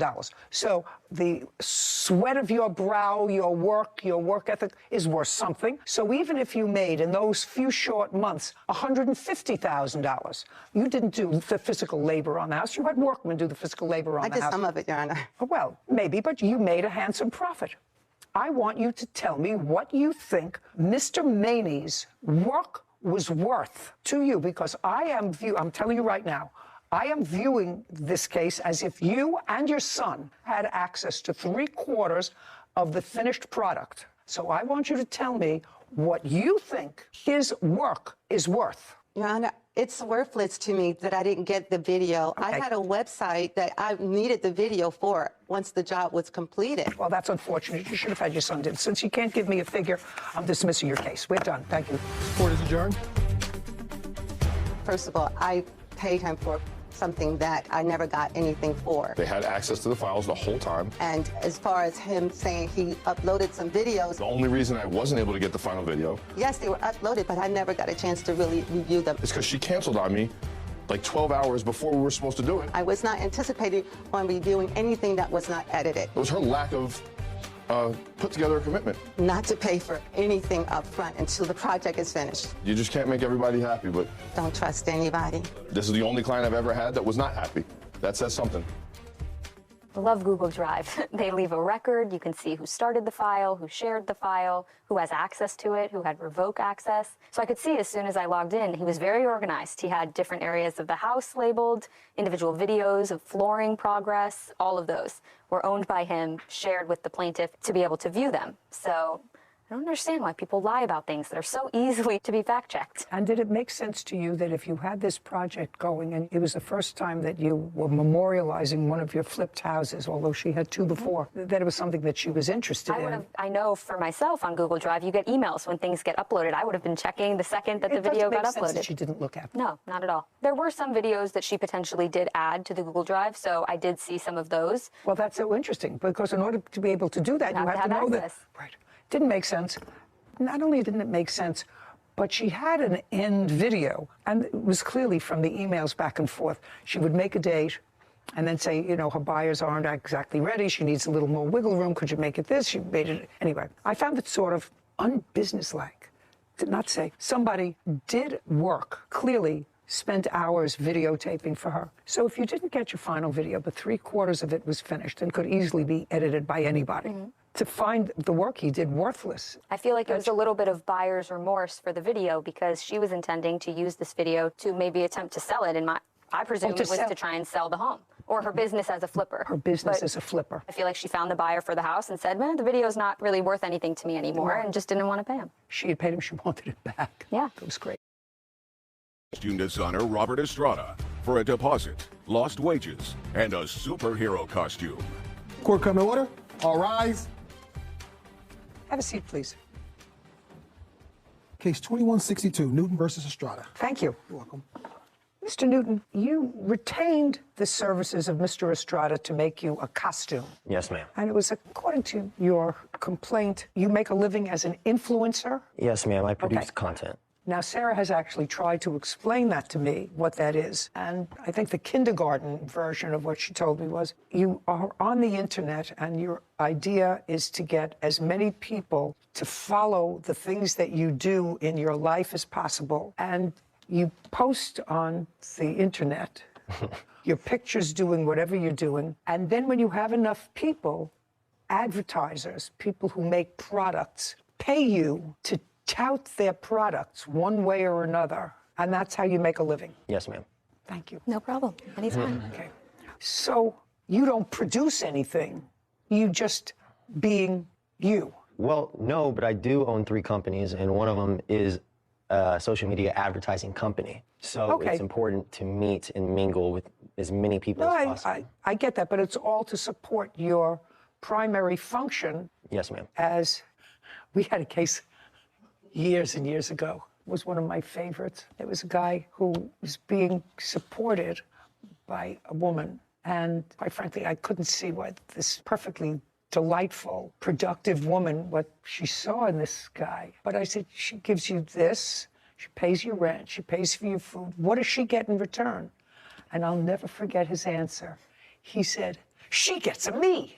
So the sweat of your brow, your work ethic is worth something. So even if you made in those few short months $150,000, you didn't do the physical labor on the house. You had workmen do the physical labor on the house. I did some of it, Your Honor. Well, maybe, but you made a handsome profit. I want you to tell me what you think Mr. Maney's work was worth to you, because I'm telling you right now, I am viewing this case as if you and your son had access to 3/4 of the finished product. So I want you to tell me what you think his work is worth. Your Honor, it's worthless to me that I didn't get the video. Okay. I had a website that I needed the video for once the job was completed. Well, that's unfortunate. You should have had your son did. Since you can't give me a figure, I'm dismissing your case. We're done. Thank you. Court is adjourned. First of all, I paid him for something that I never got anything for. They had access to the files the whole time. And as far as him saying he uploaded some videos, The only reason I wasn't able to get the final video yes, they were uploaded, but I never got a chance to really review them. is because she canceled on me like 12 hours before we were supposed to do it. I was not anticipating on reviewing anything that was not edited. It was her lack of put together a commitment. Not to pay for anything up front until the project is finished. You just can't make everybody happy, but Don't trust anybody. this is the only client I've ever had that was not happy. That says something. Love Google Drive. They leave a record. You can see who started the file, who shared the file, who has access to it, who had revoke access. So I could see as soon as I logged in, he was very organized. He had different areas of the house labeled, individual videos of flooring progress. All of those were owned by him, shared with the plaintiff to be able to view them. So I don't understand why people lie about things that are so easily to be fact-checked. And did it make sense to you that if you had this project going, and it was the first time that you were memorializing one of your flipped houses, although she had two before, that it was something that she was interested in? I know for myself on Google Drive, you get emails when things get uploaded. I would have been checking the second that the video got uploaded. It doesn't make sense that she didn't look at them. No, not at all. There were some videos that she potentially did add to the Google Drive, so I did see some of those. Well, that's so interesting, because in order to be able to do that, you have to know that. Right. Didn't make sense. Not only didn't it make sense, but she had an end video, and it was clearly from the emails back and forth. She would make a date, and then say, you know, her buyers aren't exactly ready. She needs a little more wiggle room. Could you make it this? You made it. Anyway, I found it sort of unbusinesslike to not say somebody did work, clearly spent hours videotaping for her. So if you didn't get your final video, but 3/4 of it was finished and could easily be edited by anybody, to find the work he did worthless. I feel like it was a little bit of buyer's remorse for the video because she was intending to use this video to maybe attempt to sell it. And I presume it was to try and sell the home or her business as a flipper. Her business as a flipper. I feel like she found the buyer for the house and said, man, the video's not really worth anything to me anymore, and just didn't want to pay him. She had paid him. She wanted it back. Yeah. It was great. Costume designer Robert Estrada for a deposit, lost wages, and a superhero costume. Court come to order. All rise. Have a seat, please. Case 2162, Newton versus Estrada. Thank you. You're welcome. Mr. Newton, you retained the services of Mr. Estrada to make you a costume. Yes, ma'am. And it was, according to your complaint, you make a living as an influencer? Yes, ma'am. I produce content. Now, Sarah has actually tried to explain that to me, what that is. And I think the kindergarten version of what she told me was, you are on the internet and your idea is to get as many people to follow the things that you do in your life as possible. And you post on the internet your pictures doing whatever you're doing. And then when you have enough people, advertisers, people who make products, pay you to tout their products one way or another, and that's how you make a living. Yes, ma'am. Thank you. No problem. Anytime. Okay. So you don't produce anything. You just being you. Well, no, but I do own 3 companies, and one of them is a social media advertising company. So it's important to meet and mingle with as many people as possible. I get that, but it's all to support your primary function. Yes, ma'am. As we had a case years and years ago, was one of my favorites. It was a guy who was being supported by a woman, and quite frankly, I couldn't see what this perfectly delightful, productive woman, what she saw in this guy. But I said, she gives you this, she pays your rent, she pays for your food. What does she get in return? And I'll never forget his answer. He said, she gets a me.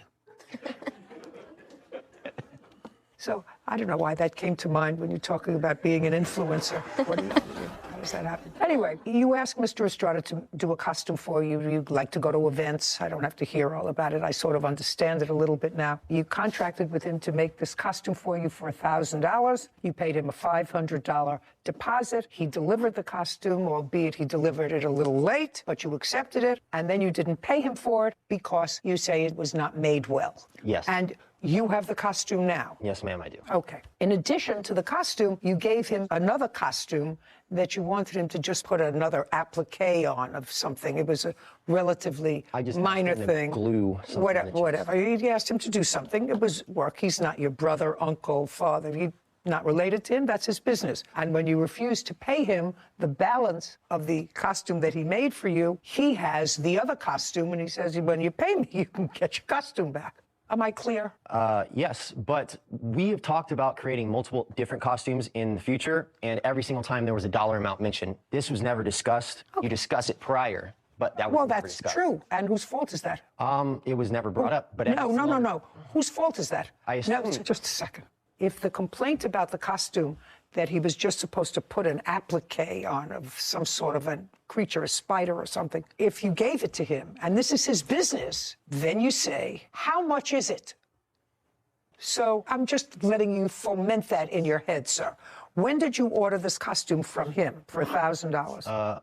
So I don't know why that came to mind when you're talking about being an influencer. How does that happen? Anyway, you asked Mr. Estrada to do a costume for you. You'd like to go to events. I don't have to hear all about it. I sort of understand it a little bit now. You contracted with him to make this costume for you for $1,000. You paid him a $500 deposit. He delivered the costume, albeit he delivered it a little late, but you accepted it. And then you didn't pay him for it because you say it was not made well. Yes. And you have the costume now. Yes, ma'am, I do. Okay. In addition to the costume, you gave him another costume that you wanted him to just put another applique on of something. It was a relatively minor thing. Glue. Whatever. You asked him to do something. It was work. He's not your brother, uncle, father. You're not related to him. That's his business. And when you refuse to pay him the balance of the costume that he made for you, he has the other costume, and he says, when you pay me, you can get your costume back. Am I clear? Yes, but we have talked about creating multiple different costumes in the future, and every single time there was a dollar amount mentioned. This was never discussed. You discussed it prior, but that was never discussed. True. And whose fault is that? It was never brought up. But No. Whose fault is that? No, just a second. If the complaint about the costume that he was just supposed to put an applique on of some sort of a creature, a spider or something, if you gave it to him, and this is his business, then you say, how much is it? So I'm just letting you foment that in your head, sir. When did you order this costume from him for $1,000?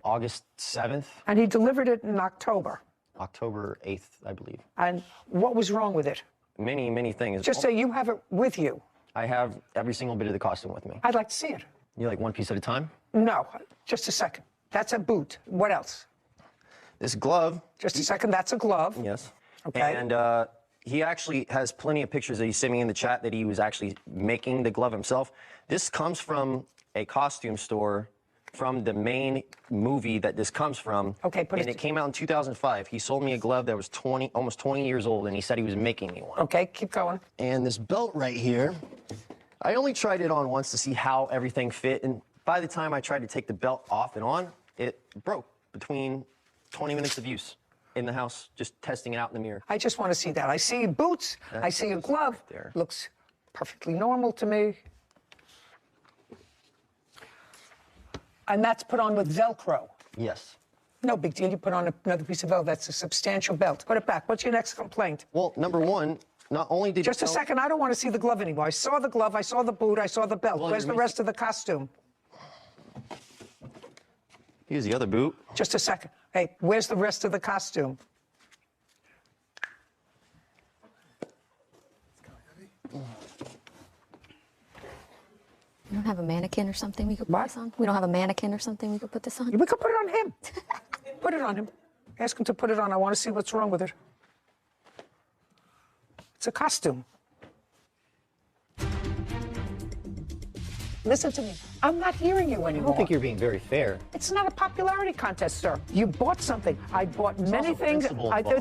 August 7th. And he delivered it in October? October 8th, I believe. And what was wrong with it? Many, many things. Just say you have it with you. I have every single bit of the costume with me. I'd like to see it. You like one piece at a time? No, just a second. That's a boot. What else? This glove. Just a second, that's a glove. Yes. Okay. And he actually has plenty of pictures that he sent me in the chat that he was actually making the glove himself. This comes from a costume store from the main movie that this comes from. Okay, and it came out in 2005. He sold me a glove that was almost 20 years old, and he said he was making me one. Okay, keep going. And this belt right here, I only tried it on once to see how everything fit, and by the time I tried to take the belt off and on, it broke between 20 minutes of use. in the house, just testing it out in the mirror. I just want to see that. I see boots. I see a glove. There. Looks perfectly normal to me. And that's put on with Velcro. Yes. No big deal. You put on another piece of Velcro. That's a substantial belt. Put it back. What's your next complaint? Well, number one, not only did Just a second. I don't want to see the glove anymore. I saw the glove. I saw the boot. I saw the belt. Well, Where's the rest of the costume? Here's the other boot. Just a second. Hey, where's the rest of the costume? We don't have a mannequin or something we could put this on? We don't have a mannequin or something we could put this on? We could put it on him. Put it on him. Ask him to put it on. I want to see what's wrong with it. It's a costume. Listen to me. I'm not hearing you anymore. I don't think you're being very fair. It's not a popularity contest, sir. You bought something. I bought many things.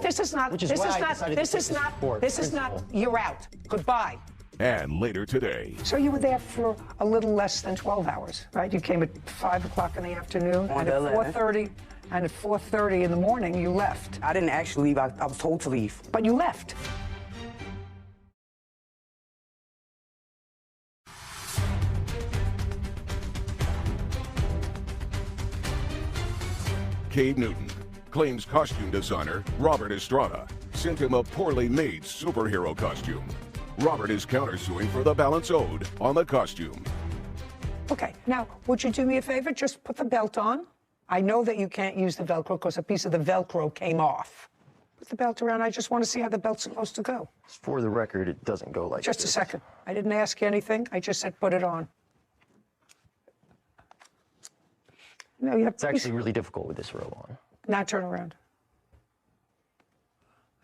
This is not. Which is This why is I not. decided This to is take this not. forward. This is not. You're out. Goodbye. And later today, So you were there for a little less than 12 hours, right? You came at 5 o'clock in the afternoon, and at 4:30 in the morning, you left. I didn't actually leave. I was told to leave. But you left. Cade Newton claims costume designer Robert Estrada sent him a poorly made superhero costume. Robert is countersuing for the balance owed on the costume. Okay, now, would you do me a favor? Just put the belt on. I know that you can't use the Velcro because a piece of the Velcro came off. Put the belt around. I just want to see how the belt's supposed to go. For the record, it doesn't go like Just this. a second. I didn't ask you anything. I just said put it on. No, you have. It's actually really difficult with this robe on. Now turn around.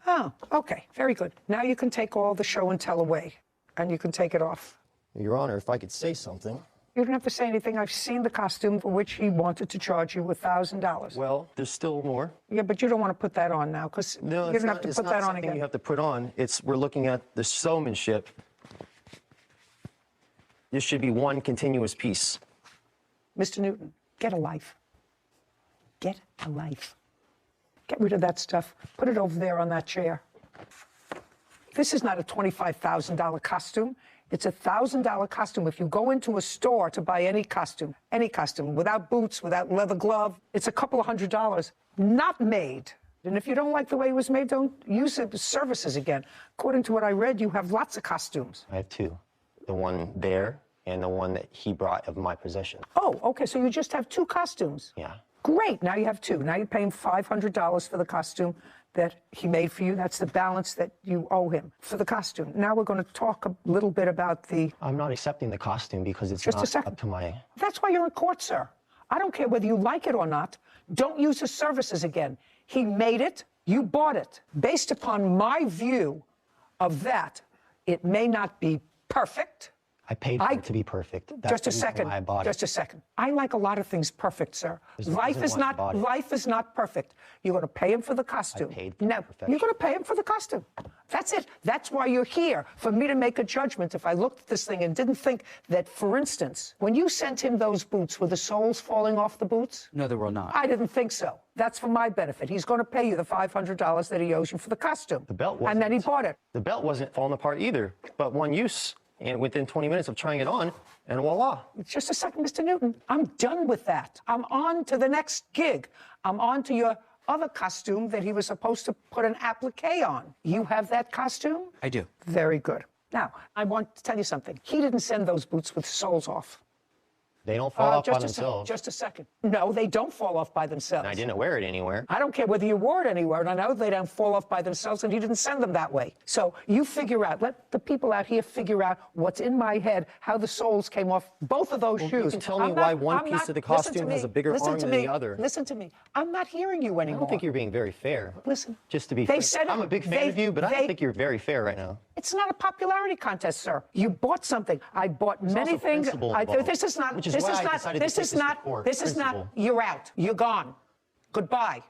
Oh, okay. Very good. Now you can take all the show and tell away, and you can take it off. Your Honor, if I could say something. You don't have to say anything. I've seen the costume for which he wanted to charge you $1,000. Well, there's still more. Yeah, but you don't want to put that on now, because No, you it's don't not, have to it's put not that on something again. you have to put on. We're looking at the showmanship. This should be one continuous piece. Mr. Newton, get a life. Get a life. Get rid of that stuff. Put it over there on that chair. This is not a $25,000 costume. It's a $1,000 costume. If you go into a store to buy any costume, without boots, without leather glove, it's a couple of $100. Not made. And if you don't like the way it was made, don't use the services again. According to what I read, you have lots of costumes. I have two. The one there and the one that he brought of my possession. Oh, okay, so you just have two costumes. Yeah. Great, now you have two. Now you're paying $500 for the costume that he made for you. That's the balance that you owe him for the costume. Now we're going to talk a little bit about the... I'm not accepting the costume because it's Just a not second. up to my... That's why you're in court, sir. I don't care whether you like it or not. Don't use his services again. He made it. You bought it. Based upon my view of that, it may not be perfect. I paid for it to be perfect. That's Just a the reason second. why I bought Just it. a second. I like a lot of things perfect, sir. There's no Life reason is why I not bought it. life is not perfect. You're going to pay him for the costume. I paid for No, perfection. you're going to pay him for the costume. That's it. That's why you're here, for me to make a judgment. If I looked at this thing and didn't think that, for instance, when you sent him those boots, were the soles falling off the boots? No, they were not. I didn't think so. That's for my benefit. He's going to pay you the $500 that he owes you for the costume. The belt And then he wasn't. bought it. The belt wasn't falling apart either, but one use. And within 20 minutes of trying it on, and voila. Just a second, Mr. Newton. I'm done with that. I'm on to the next gig. I'm on to your other costume that he was supposed to put an applique on. You have that costume? I do. Very good. Now, I want to tell you something. He didn't send those boots with soles off. They don't fall off by themselves. Just a second. No, they don't fall off by themselves. And I didn't wear it anywhere. I don't care whether you wore it anywhere, and I know they don't fall off by themselves, and he didn't send them that way. So you figure out, let the people out here figure out what's in my head, how the soles came off both of those shoes. You can tell me why one piece of the costume has a bigger arm than the other. Listen to me. I'm not hearing you anymore. I don't think you're being very fair. Listen. Just to be They fair. said I'm a big fan of you, but I don't think you're very fair right now. It's not a popularity contest, sir. You bought something. I bought many also things. principle involved, This is not. which is This why is I not. decided to This take is this not. to court. This is not. Principle. You're out. You're gone. Goodbye.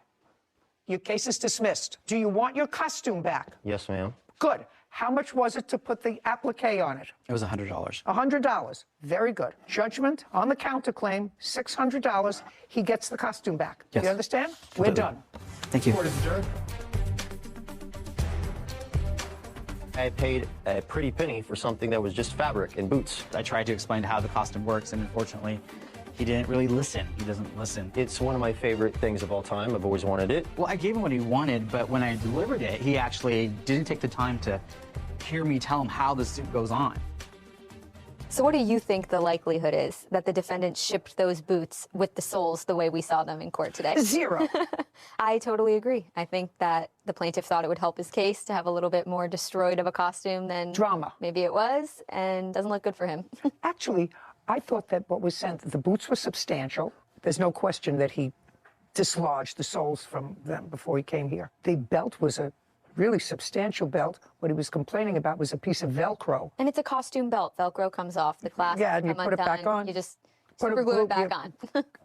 Your case is dismissed. Do you want your costume back? Yes, ma'am. Good. How much was it to put the applique on it? It was $100. $100. Very good. Judgment on the counterclaim, $600. He gets the costume back. Yes. You understand? We're Completely. done. Court Thank you. is adjourned. I paid a pretty penny for something that was just fabric and boots. I tried to explain how the costume works, and unfortunately, he didn't really listen. He doesn't listen. It's one of my favorite things of all time. I've always wanted it. Well, I gave him what he wanted, but when I delivered it, he actually didn't take the time to hear me tell him how the suit goes on. So what do you think the likelihood is that the defendant shipped those boots with the soles the way we saw them in court today? 0. I totally agree. I think that the plaintiff thought it would help his case to have a little bit more destroyed of a costume than drama. Maybe it was, and doesn't look good for him. Actually, I thought that what was sent, the boots were substantial. There's no question that he dislodged the soles from them before he came here. The belt was a really substantial belt. What he was complaining about was a piece of Velcro. And it's a costume belt. Velcro comes off the clasp. Yeah, and you put it back on. You just super glue it back on.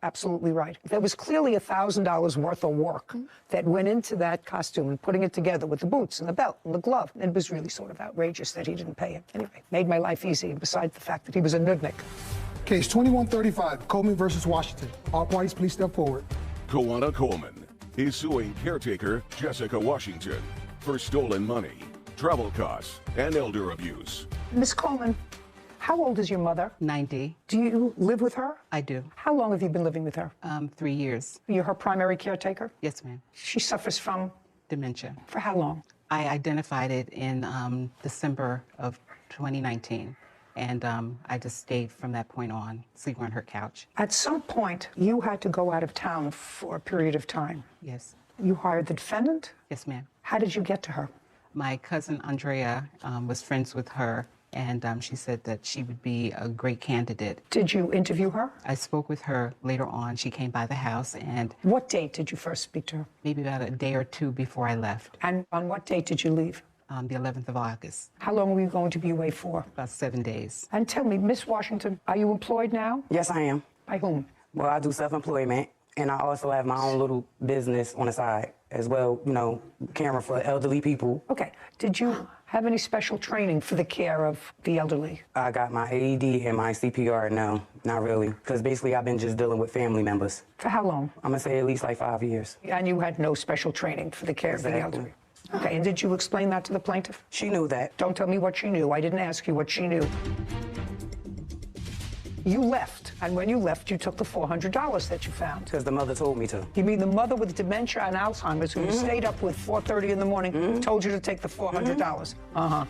Absolutely right. There was clearly $1,000 worth of work that went into that costume and putting it together with the boots and the belt and the glove. And it was really sort of outrageous that he didn't pay it. Anyway, made my life easy, besides the fact that he was a nudnik. Case 2135, Coleman versus Washington. All parties, please step forward. Koana Coleman is suing caretaker Jessica Washington for stolen money, travel costs, and elder abuse. Miss Coleman, how old is your mother? 90. Do you live with her? I do. How long have you been living with her? 3 years. You're her primary caretaker? Yes, ma'am. She suffers from? Dementia. For how long? I identified it in December of 2019. And I just stayed from that point on, sleeping on her couch. At some point, you had to go out of town for a period of time. Yes. You hired the defendant? Yes, ma'am. How did you get to her? My cousin Andrea was friends with her, and she said that she would be a great candidate. Did you interview her? I spoke with her later on. She came by the house, and... What date did you first speak to her? Maybe about a day or two before I left. And on what date did you leave? The 11th of August. How long were you going to be away for? About 7 days. And tell me, Miss Washington, are you employed now? Yes, I am. By whom? Well, I do self-employment, and I also have my own little business on the side as well, you know, camera for elderly people. Okay. Did you have any special training for the care of the elderly? I got my AED and my CPR. No, not really, because basically I've been just dealing with family members. For how long? I'm going to say at least like 5 years. And you had no special training for the care of the elderly? Okay, and did you explain that to the plaintiff? She knew that. Don't tell me what she knew. I didn't ask you what she knew. You left, and when you left, you took the $400 that you found. Because the mother told me to. You mean the mother with dementia and Alzheimer's who stayed up with 4:30 in the morning told you to take the $400? Uh-huh.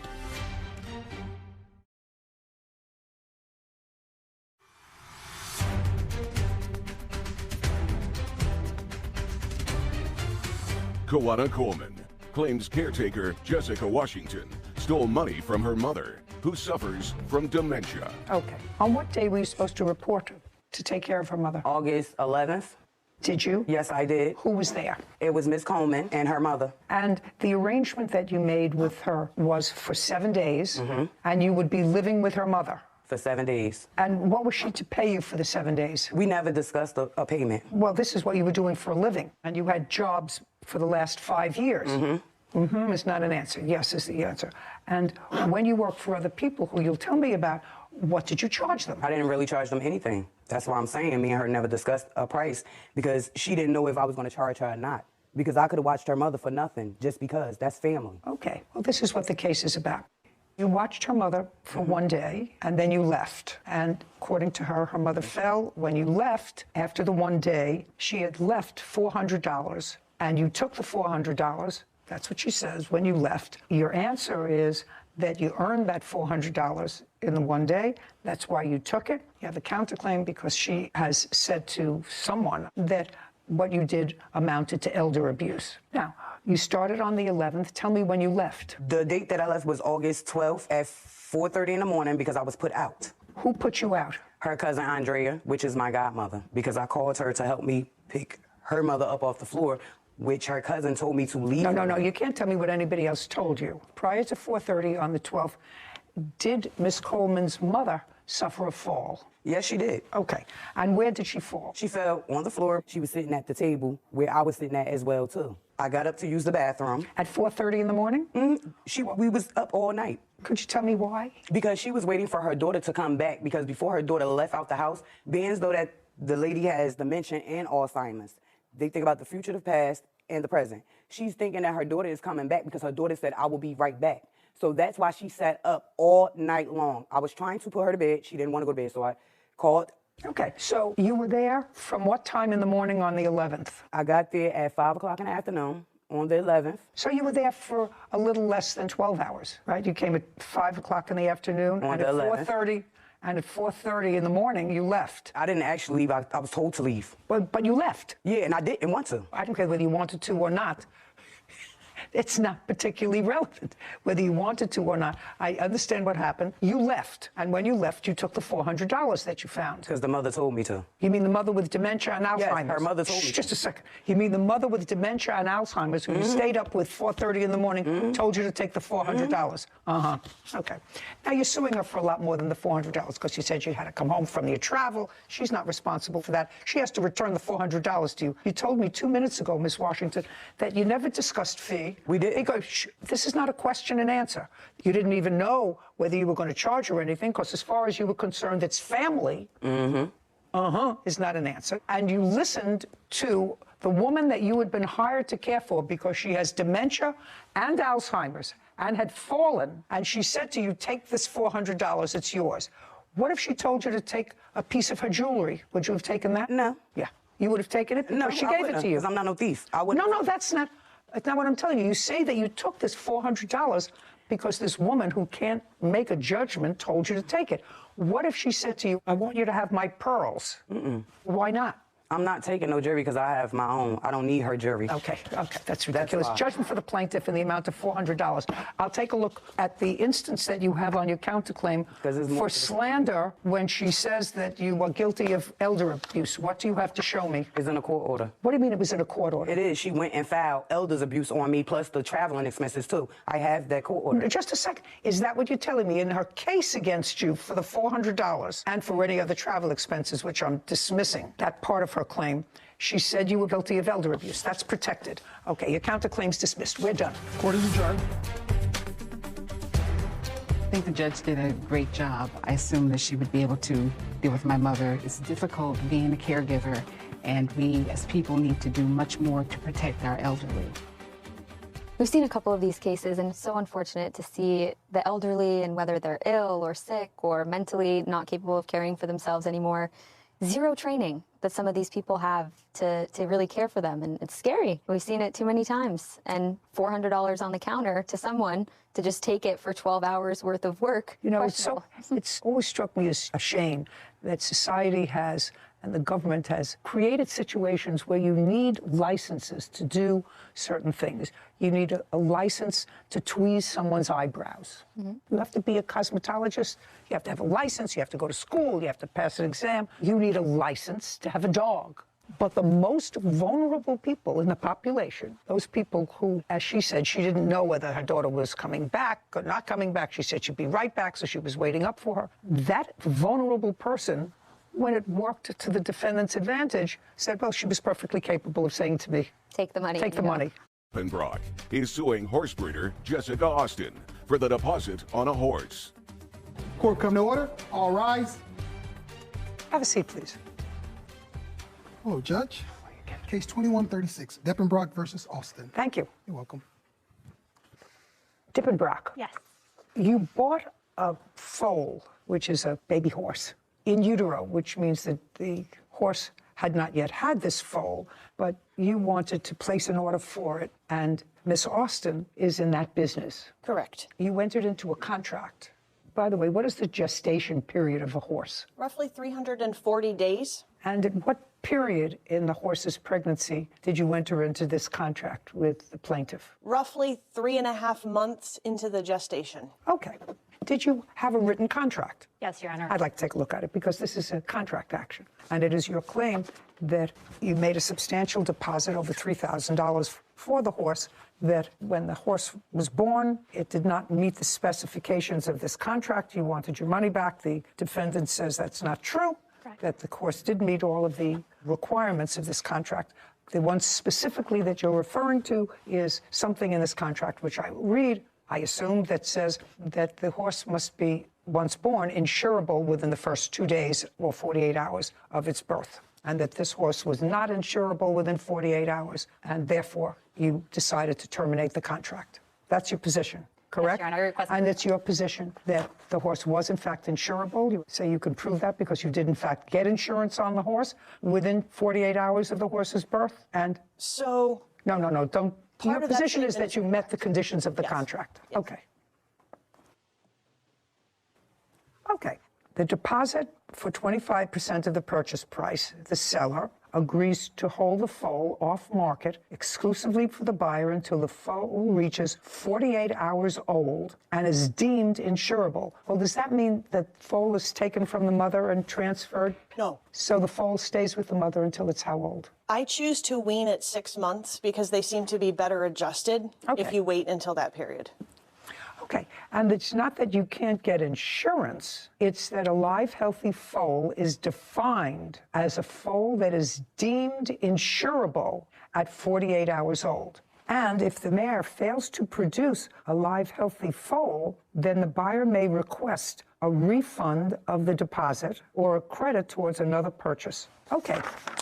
Koana Coleman claims caretaker Jessica Washington stole money from her mother, who suffers from dementia. Okay. On what day were you supposed to report her to take care of her mother? August 11th. Did you? Yes, I did. Who was there? It was Miss Coleman and her mother. And the arrangement that you made with her was for 7 days, and you would be living with her mother. For 7 days. And what was she to pay you for the 7 days? We never discussed a payment. Well, this is what you were doing for a living, and you had jobs for the last 5 years. Is not an answer. Yes is the answer. And when you work for other people who you'll tell me about, what did you charge them? I didn't really charge them anything. That's why I'm saying me and her never discussed a price, because she didn't know if I was going to charge her or not. Because I could have watched her mother for nothing, just because. That's family. Okay. Well, this is what the case is about. You watched her mother for 1 day, and then you left. And according to her, her mother fell. When you left, after the 1 day, she had left $400, and you took the $400. That's what she says when you left. Your answer is that you earned that $400 in the 1 day. That's why you took it. You have a counterclaim because she has said to someone that what you did amounted to elder abuse. Now, you started on the 11th. Tell me when you left. The date that I left was August 12th at 4:30 in the morning because I was put out. Who put you out? Her cousin Andrea, which is my godmother, because I called her to help me pick her mother up off the floor, which her cousin told me to leave. No. You can't tell me what anybody else told you. Prior to 4:30 on the 12th, did Miss Coleman's mother suffer a fall? Yes, she did. Okay. And where did she fall? She fell on the floor. She was sitting at the table where I was sitting at as well, too. I got up to use the bathroom. At 4:30 in the morning? We was up all night. Could you tell me why? Because she was waiting for her daughter to come back, because before her daughter left out the house, being as though that the lady has dementia and Alzheimer's, they think about the future, the past, and the present. She's thinking that her daughter is coming back because her daughter said, I will be right back. So that's why she sat up all night long. I was trying to put her to bed. She didn't want to go to bed, so I called. Okay, so you were there from what time in the morning on the 11th? I got there at 5 o'clock in the afternoon on the 11th. So you were there for a little less than 12 hours, right? You came at 5 o'clock in the afternoon, On and the at 11th. 4:30, and at 4:30 in the morning, you left. I didn't actually leave. I was told to leave. But you left. Yeah, and I didn't want to. I don't care whether you wanted to or not. It's not particularly relevant whether you wanted to or not. I understand what happened. You left, and when you left, you took the $400 that you found. Because the mother told me to. You mean the mother with dementia and Alzheimer's? Yes, her mother told me Just to. a second. You mean the mother with dementia and Alzheimer's who you stayed up with 4:30 in the morning told you to take the $400? Uh-huh. Okay. Now you're suing her for a lot more than the $400 because you said you had to come home from your travel. She's not responsible for that. She has to return the $400 to you. You told me 2 minutes ago, Miss Washington, that you never discussed fee. We did. Because this is not a question and answer. You didn't even know whether you were going to charge her anything because as far as you were concerned, it's family. Is not an answer. And you listened to the woman that you had been hired to care for because she has dementia and Alzheimer's and had fallen, and she said to you, take this $400, it's yours. What if she told you to take a piece of her jewelry? Would you have taken that? No. Yeah. You would have taken it? No, Or she I gave wouldn't, it to you? 'cause I'm not no thief. I wouldn't. No, that's not what I'm telling you. You say that you took this $400 because this woman who can't make a judgment told you to take it. What if she said to you, I want you to have my pearls? Why not? I'm not taking no jury because I have my own. I don't need her jury. Okay, that's ridiculous. why. Judgment for the plaintiff in the amount of $400. I'll take a look at the instance that you have on your counterclaim for slander when she says that you are guilty of elder abuse. What do you have to show me? It's in a court order. What do you mean it was in a court order? It is. She went and filed elders abuse on me plus the traveling expenses too. I have that court order. Just a second. Is that what you're telling me? In her case against you for the $400 and for any other travel expenses, which I'm dismissing, that part of her claim, she said you were guilty of elder abuse. That's protected. Okay, your counterclaim's dismissed. We're done. Court is adjourned. I think the judge did a great job. I assumed that she would be able to deal with my mother. It's difficult being a caregiver, and we as people need to do much more to protect our elderly. We've seen a couple of these cases, and it's so unfortunate to see the elderly, and whether they're ill or sick or mentally not capable of caring for themselves anymore, zero training that some of these people have to really care for them. And it's scary. We've seen it too many times. And $400 on the counter to someone to just take it for 12 hours worth of work. You know, it's always struck me as a shame that society has and the government has created situations where you need licenses to do certain things. You need a license to tweeze someone's eyebrows. You have to be a cosmetologist. You have to have a license. You have to go to school. You have to pass an exam. You need a license to have a dog. But the most vulnerable people in the population, those people who, as she said, she didn't know whether her daughter was coming back or not coming back. She said she'd be right back, so she was waiting up for her. That vulnerable person, when it worked to the defendant's advantage, said, well, she was perfectly capable of saying to me, take the money. Take the money. Brock is suing horse breeder Jessica Austin for the deposit on a horse. Court come to order. All rise. Have a seat, please. Hello, Judge. Case 2136, Dippenbrock versus Austin. Thank you. You're welcome. Dippenbrock. Yes. You bought a foal, which is a baby horse, in utero, which means that the horse had not yet had this foal, but you wanted to place an order for it, and Miss Austin is in that business. Correct. You entered into a contract. By the way, what is the gestation period of a horse? Roughly 340 days. And at what period in the horse's pregnancy did you enter into this contract with the plaintiff? Roughly 3.5 months into the gestation. Okay. Did you have a written contract? Yes, Your Honor. I'd like to take a look at it because this is a contract action. And it is your claim that you made a substantial deposit, over $3,000, for the horse, that when the horse was born, it did not meet the specifications of this contract. You wanted your money back. The defendant says that's not true, that the horse did meet all of the requirements of this contract. The one specifically that you're referring to is something in this contract, which I will read, I assume, that says that the horse must be, once born, insurable within the first 2 days or 48 hours of its birth, and that this horse was not insurable within 48 hours, and therefore you decided to terminate the contract. That's your position. correct? Your Honor, I requested- And it's your position that the horse was in fact insurable. You say you can prove that because you did in fact get insurance on the horse within 48 hours of the horse's birth. And so no, don't. Your of that position is statement that you met the conditions of the contract. Yes. Okay. Okay. The deposit for 25% of the purchase price, the seller agrees to hold the foal off market exclusively for the buyer until the foal reaches 48 hours old and is deemed insurable. Well, does that mean that foal is taken from the mother and transferred? No. So the foal stays with the mother until it's how old? I choose to wean at 6 months because they seem to be better adjusted if you wait until that period. Okay, and it's not that you can't get insurance, it's that a live, healthy foal is defined as a foal that is deemed insurable at 48 hours old. And if the mare fails to produce a live, healthy foal, then the buyer may request a refund of the deposit or a credit towards another purchase. Okay,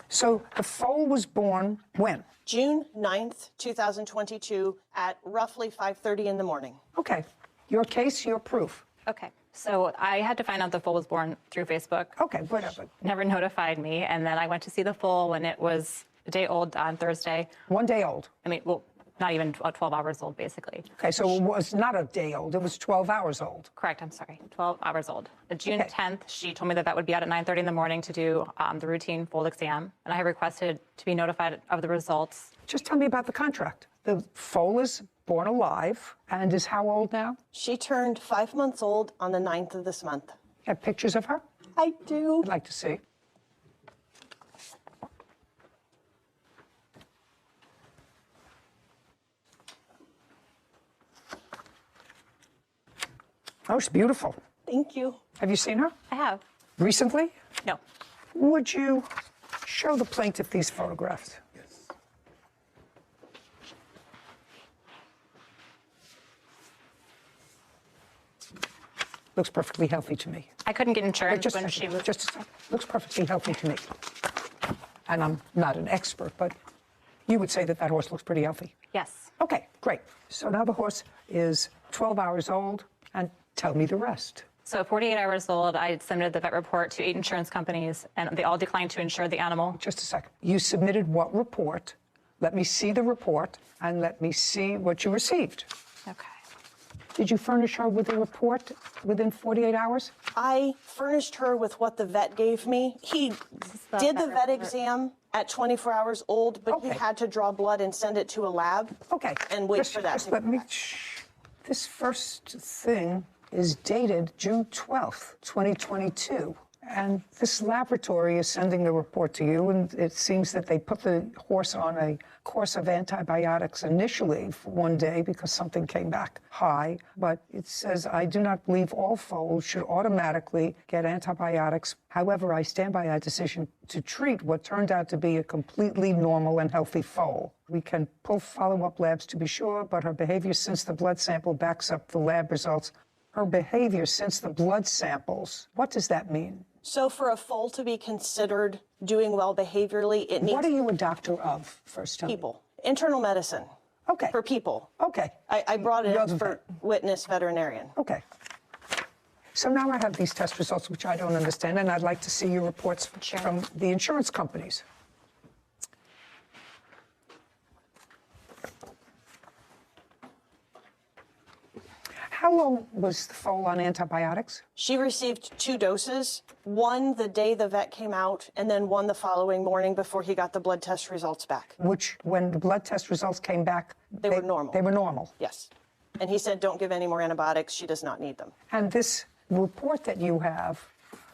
so the foal was born when? June 9th, 2022 at roughly 5:30 in the morning. Okay, your case, your proof. Okay. So I had to find out the foal was born through Facebook. Okay, whatever. Never notified me. And then I went to see the foal when it was a day old on Thursday. 1 day old? I mean, well, not even 12 hours old, basically. Okay, so it was not a day old. It was 12 hours old. Correct, I'm sorry. 12 hours old. June 10th, she told me that that would be out at 9:30 in the morning to do the routine foal exam. And I had requested to be notified of the results. Just tell me about the contract. The foal is born alive and is how old now? She turned 5 months old on the 9th of this month. Have pictures of her? I do. I'd like to see. Oh, she's beautiful. Thank you. Have you seen her? I have. Recently? No. Would you show the plaintiff these photographs? Yes. Looks perfectly healthy to me. I couldn't get insurance Just when a she second, was... just a second. Looks perfectly healthy to me. And I'm not an expert, but you would say that that horse looks pretty healthy. Yes. Okay, great. So now the horse is 12 hours old, and tell me the rest. So 48 hours old, I submitted the vet report to 8 insurance companies, and they all declined to insure the animal. Just a second. You submitted what report? Let me see the report, and let me see what you received. Okay. Did you furnish her with a report within 48 hours? I furnished her with what the vet gave me. He did the vet exam at 24 hours old, but he had to draw blood and send it to a lab. Okay. And wait Just- for that. just let me. This first thing is dated June 12th, 2022. And this laboratory is sending the report to you, and it seems that they put the horse on a course of antibiotics initially for 1 day because something came back high. But it says, I do not believe all foals should automatically get antibiotics. However, I stand by our decision to treat what turned out to be a completely normal and healthy foal. We can pull follow-up labs to be sure, but her behavior since the blood sample backs up the lab results. Her behavior since the blood samples, what does that mean? So for a foal to be considered doing well behaviorally, it needs... What are you a doctor of, first time? People. Internal medicine. Okay. For people. Okay. I brought an You're the expert witness veterinarian. Okay. So now I have these test results, which I don't understand, and I'd like to see your reports from the insurance companies. How long was the foal on antibiotics? She received 2 doses, one the day the vet came out, and then one the following morning before he got the blood test results back. Which, when the blood test results came back, They were normal. They were normal. Yes. And he said, don't give any more antibiotics. She does not need them. And this report that you have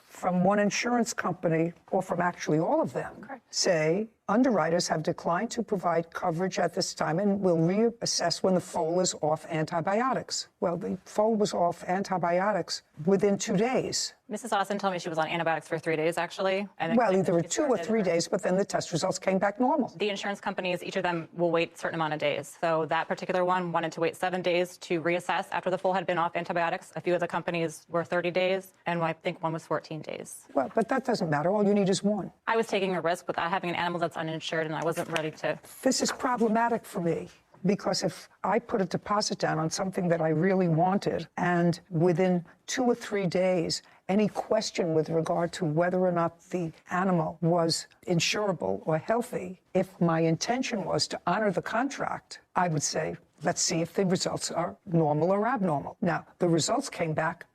from one insurance company, or from actually all of them, say underwriters have declined to provide coverage at this time and will reassess when the foal is off antibiotics. Well, the foal was off antibiotics within 2 days. Mrs. Austin told me she was on antibiotics for 3 days, actually. And Well, either 2 or 3 days, but then the test results came back normal. The insurance companies, each of them will wait a certain amount of days. So that particular one wanted to wait 7 days to reassess after the foal had been off antibiotics. A few of the companies were 30 days, and I think one was 14 days. Well, but that doesn't matter. All you need is one. I was taking a risk without having an animal that's uninsured, and I wasn't ready to. This is problematic for me Because if I put a deposit down on something that I really wanted, and within 2 or 3 days, any question with regard to whether or not the animal was insurable or healthy, if my intention was to honor the contract, I would say, let's see if the results are normal or abnormal. Now, the results came back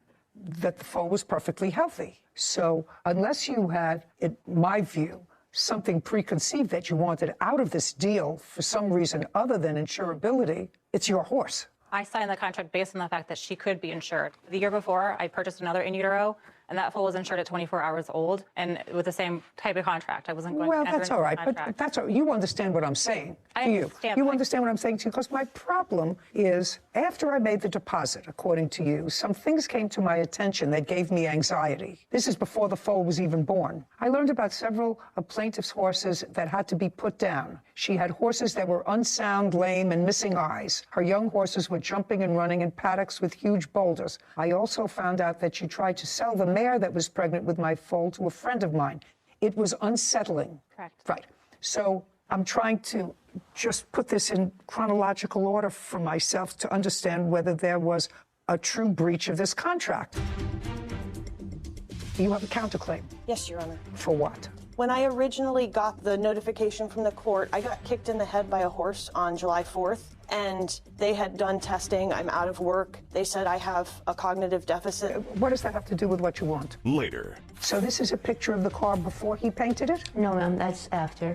that the foal was perfectly healthy. So unless you had, in my view, something preconceived that you wanted out of this deal for some reason other than insurability, it's your horse. I signed the contract based on the fact that she could be insured. The year before, I purchased another in utero, and that foal was insured at 24 hours old, and with the same type of contract. I wasn't going to enter Well, that's into all a right, contract. but that's all, you understand what I'm saying. I do understand. You understand what I'm saying to you? Because my problem is, after I made the deposit, according to you, some things came to my attention that gave me anxiety. This is before the foal was even born. I learned about several of plaintiff's horses that had to be put down. She had horses that were unsound, lame, and missing eyes. Her young horses were jumping and running in paddocks with huge boulders. I also found out that she tried to sell the mare that was pregnant with my foal to a friend of mine. It was unsettling. Correct. Right. So I'm trying to just put this in chronological order for myself to understand whether there was a true breach of this contract. You have a counterclaim. Yes, Your Honor. For what? When I originally got the notification from the court, I got kicked in the head by a horse on July 4th, and they had done testing. I'm out of work. They said I have a cognitive deficit. What does that have to do with what you want? Later. So this is a picture of the car before he painted it? No, ma'am, that's after.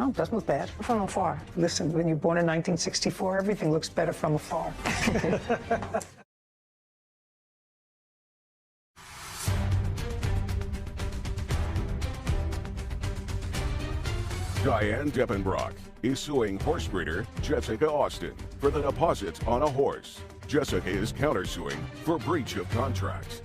Oh, doesn't look bad. From afar. Listen, when you're born in 1964, everything looks better from afar. Diane Deppenbrock is suing horse breeder Jessica Austin for the deposit on a horse. Jessica is countersuing for breach of contract.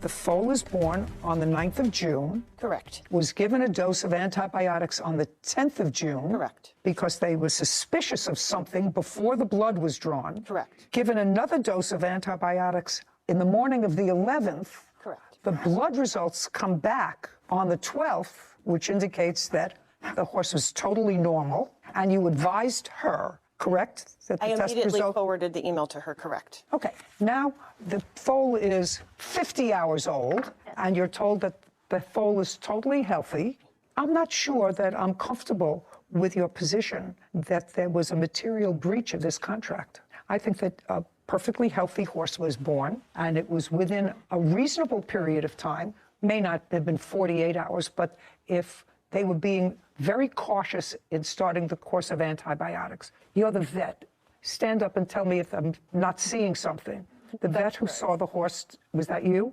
The foal was born on the 9th of June. Correct. Was given a dose of antibiotics on the 10th of June. Correct. Because they were suspicious of something before the blood was drawn. Correct. Given another dose of antibiotics in the morning of the 11th. Correct. The blood results come back on the 12th, which indicates that the horse was totally normal, and you advised her, correct? That the I test immediately result... forwarded the email to her, correct. Okay, now the foal is 50 hours old, and you're told that the foal is totally healthy. I'm not sure that I'm comfortable with your position that there was a material breach of this contract. I think that a perfectly healthy horse was born, and it was within a reasonable period of time, may not have been 48 hours, but if they were being very cautious in starting the course of antibiotics. You're the vet. Stand up and tell me if I'm not seeing something. The vet who saw the horse, was that you?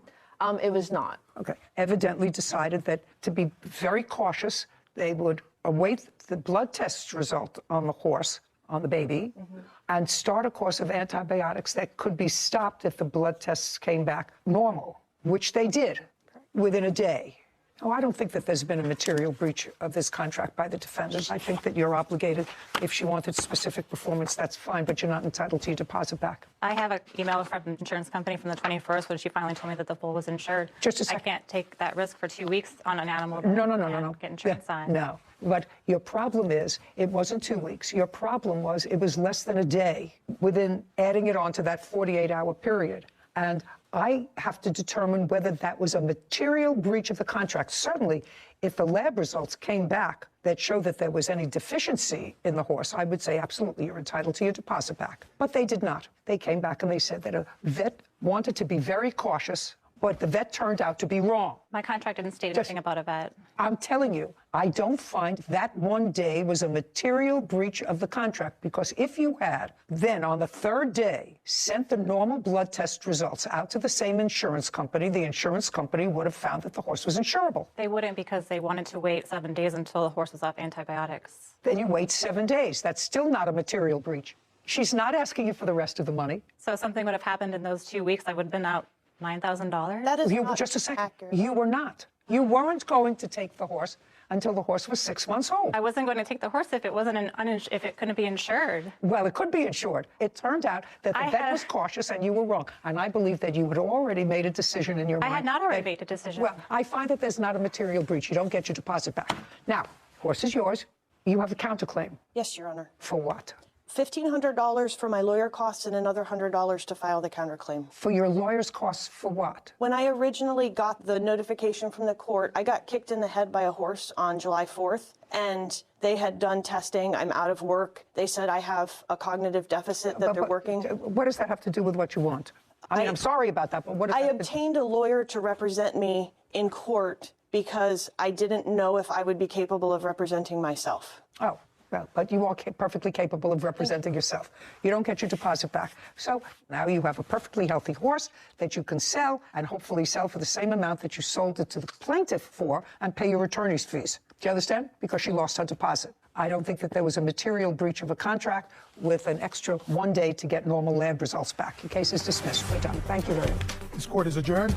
It was not. Okay. Evidently decided that to be very cautious, they would await the blood test result on the horse, on the baby, and start a course of antibiotics that could be stopped if the blood tests came back normal, which they did within a day. Oh, I don't think that there's been a material breach of this contract by the defendant. I think that you're obligated. If she wanted specific performance, that's fine, but you're not entitled to your deposit back. I have an email from the insurance company from the 21st when she finally told me that the foal was insured. Just a second. I can't take that risk for 2 weeks on an animal. No. Get insurance signed. No. But your problem is, it wasn't 2 weeks. Your problem was, it was less than a day within adding it on to that 48-hour period. And I have to determine whether that was a material breach of the contract. Certainly, if the lab results came back that show that there was any deficiency in the horse, I would say absolutely you're entitled to your deposit back. But they did not. They came back and they said that a vet wanted to be very cautious, but the vet turned out to be wrong. My contract didn't state anything about a vet. I'm telling you, I don't find that one day was a material breach of the contract, because if you had then on the third day sent the normal blood test results out to the same insurance company, the insurance company would have found that the horse was insurable. They wouldn't, because they wanted to wait 7 days until the horse was off antibiotics. Then you wait 7 days. That's still not a material breach. She's not asking you for the rest of the money. So if something would have happened in those 2 weeks, I would have been out $9,000? That is not just a second. accurate. You were not. You weren't going to take the horse until the horse was 6 months old. I wasn't going to take the horse if it wasn't if it couldn't be insured. Well, it could be insured. It turned out that the vet was cautious and you were wrong. And I believe that you had already made a decision in your mind. I had not already made a decision. Well, I find that there's not a material breach. You don't get your deposit back. Now, horse is yours. You have a counterclaim. Yes, Your Honor. For what? $1,500 for my lawyer costs and another $100 to file the counterclaim. For your lawyer's costs for what? When I originally got the notification from the court, I got kicked in the head by a horse on July 4th, and they had done testing. I'm out of work. They said I have a cognitive deficit that they're working. What does that have to do with what you want? I mean, I'm sorry about that, but what does I that obtained a lawyer to represent me in court because I didn't know if I would be capable of representing myself. Oh. Well, but you are perfectly capable of representing yourself. You don't get your deposit back. So now you have a perfectly healthy horse that you can sell and hopefully sell for the same amount that you sold it to the plaintiff for and pay your attorney's fees. Do you understand? Because she lost her deposit. I don't think that there was a material breach of a contract with an extra 1 day to get normal lab results back. Your case is dismissed. We're done. Thank you very much. This court is adjourned.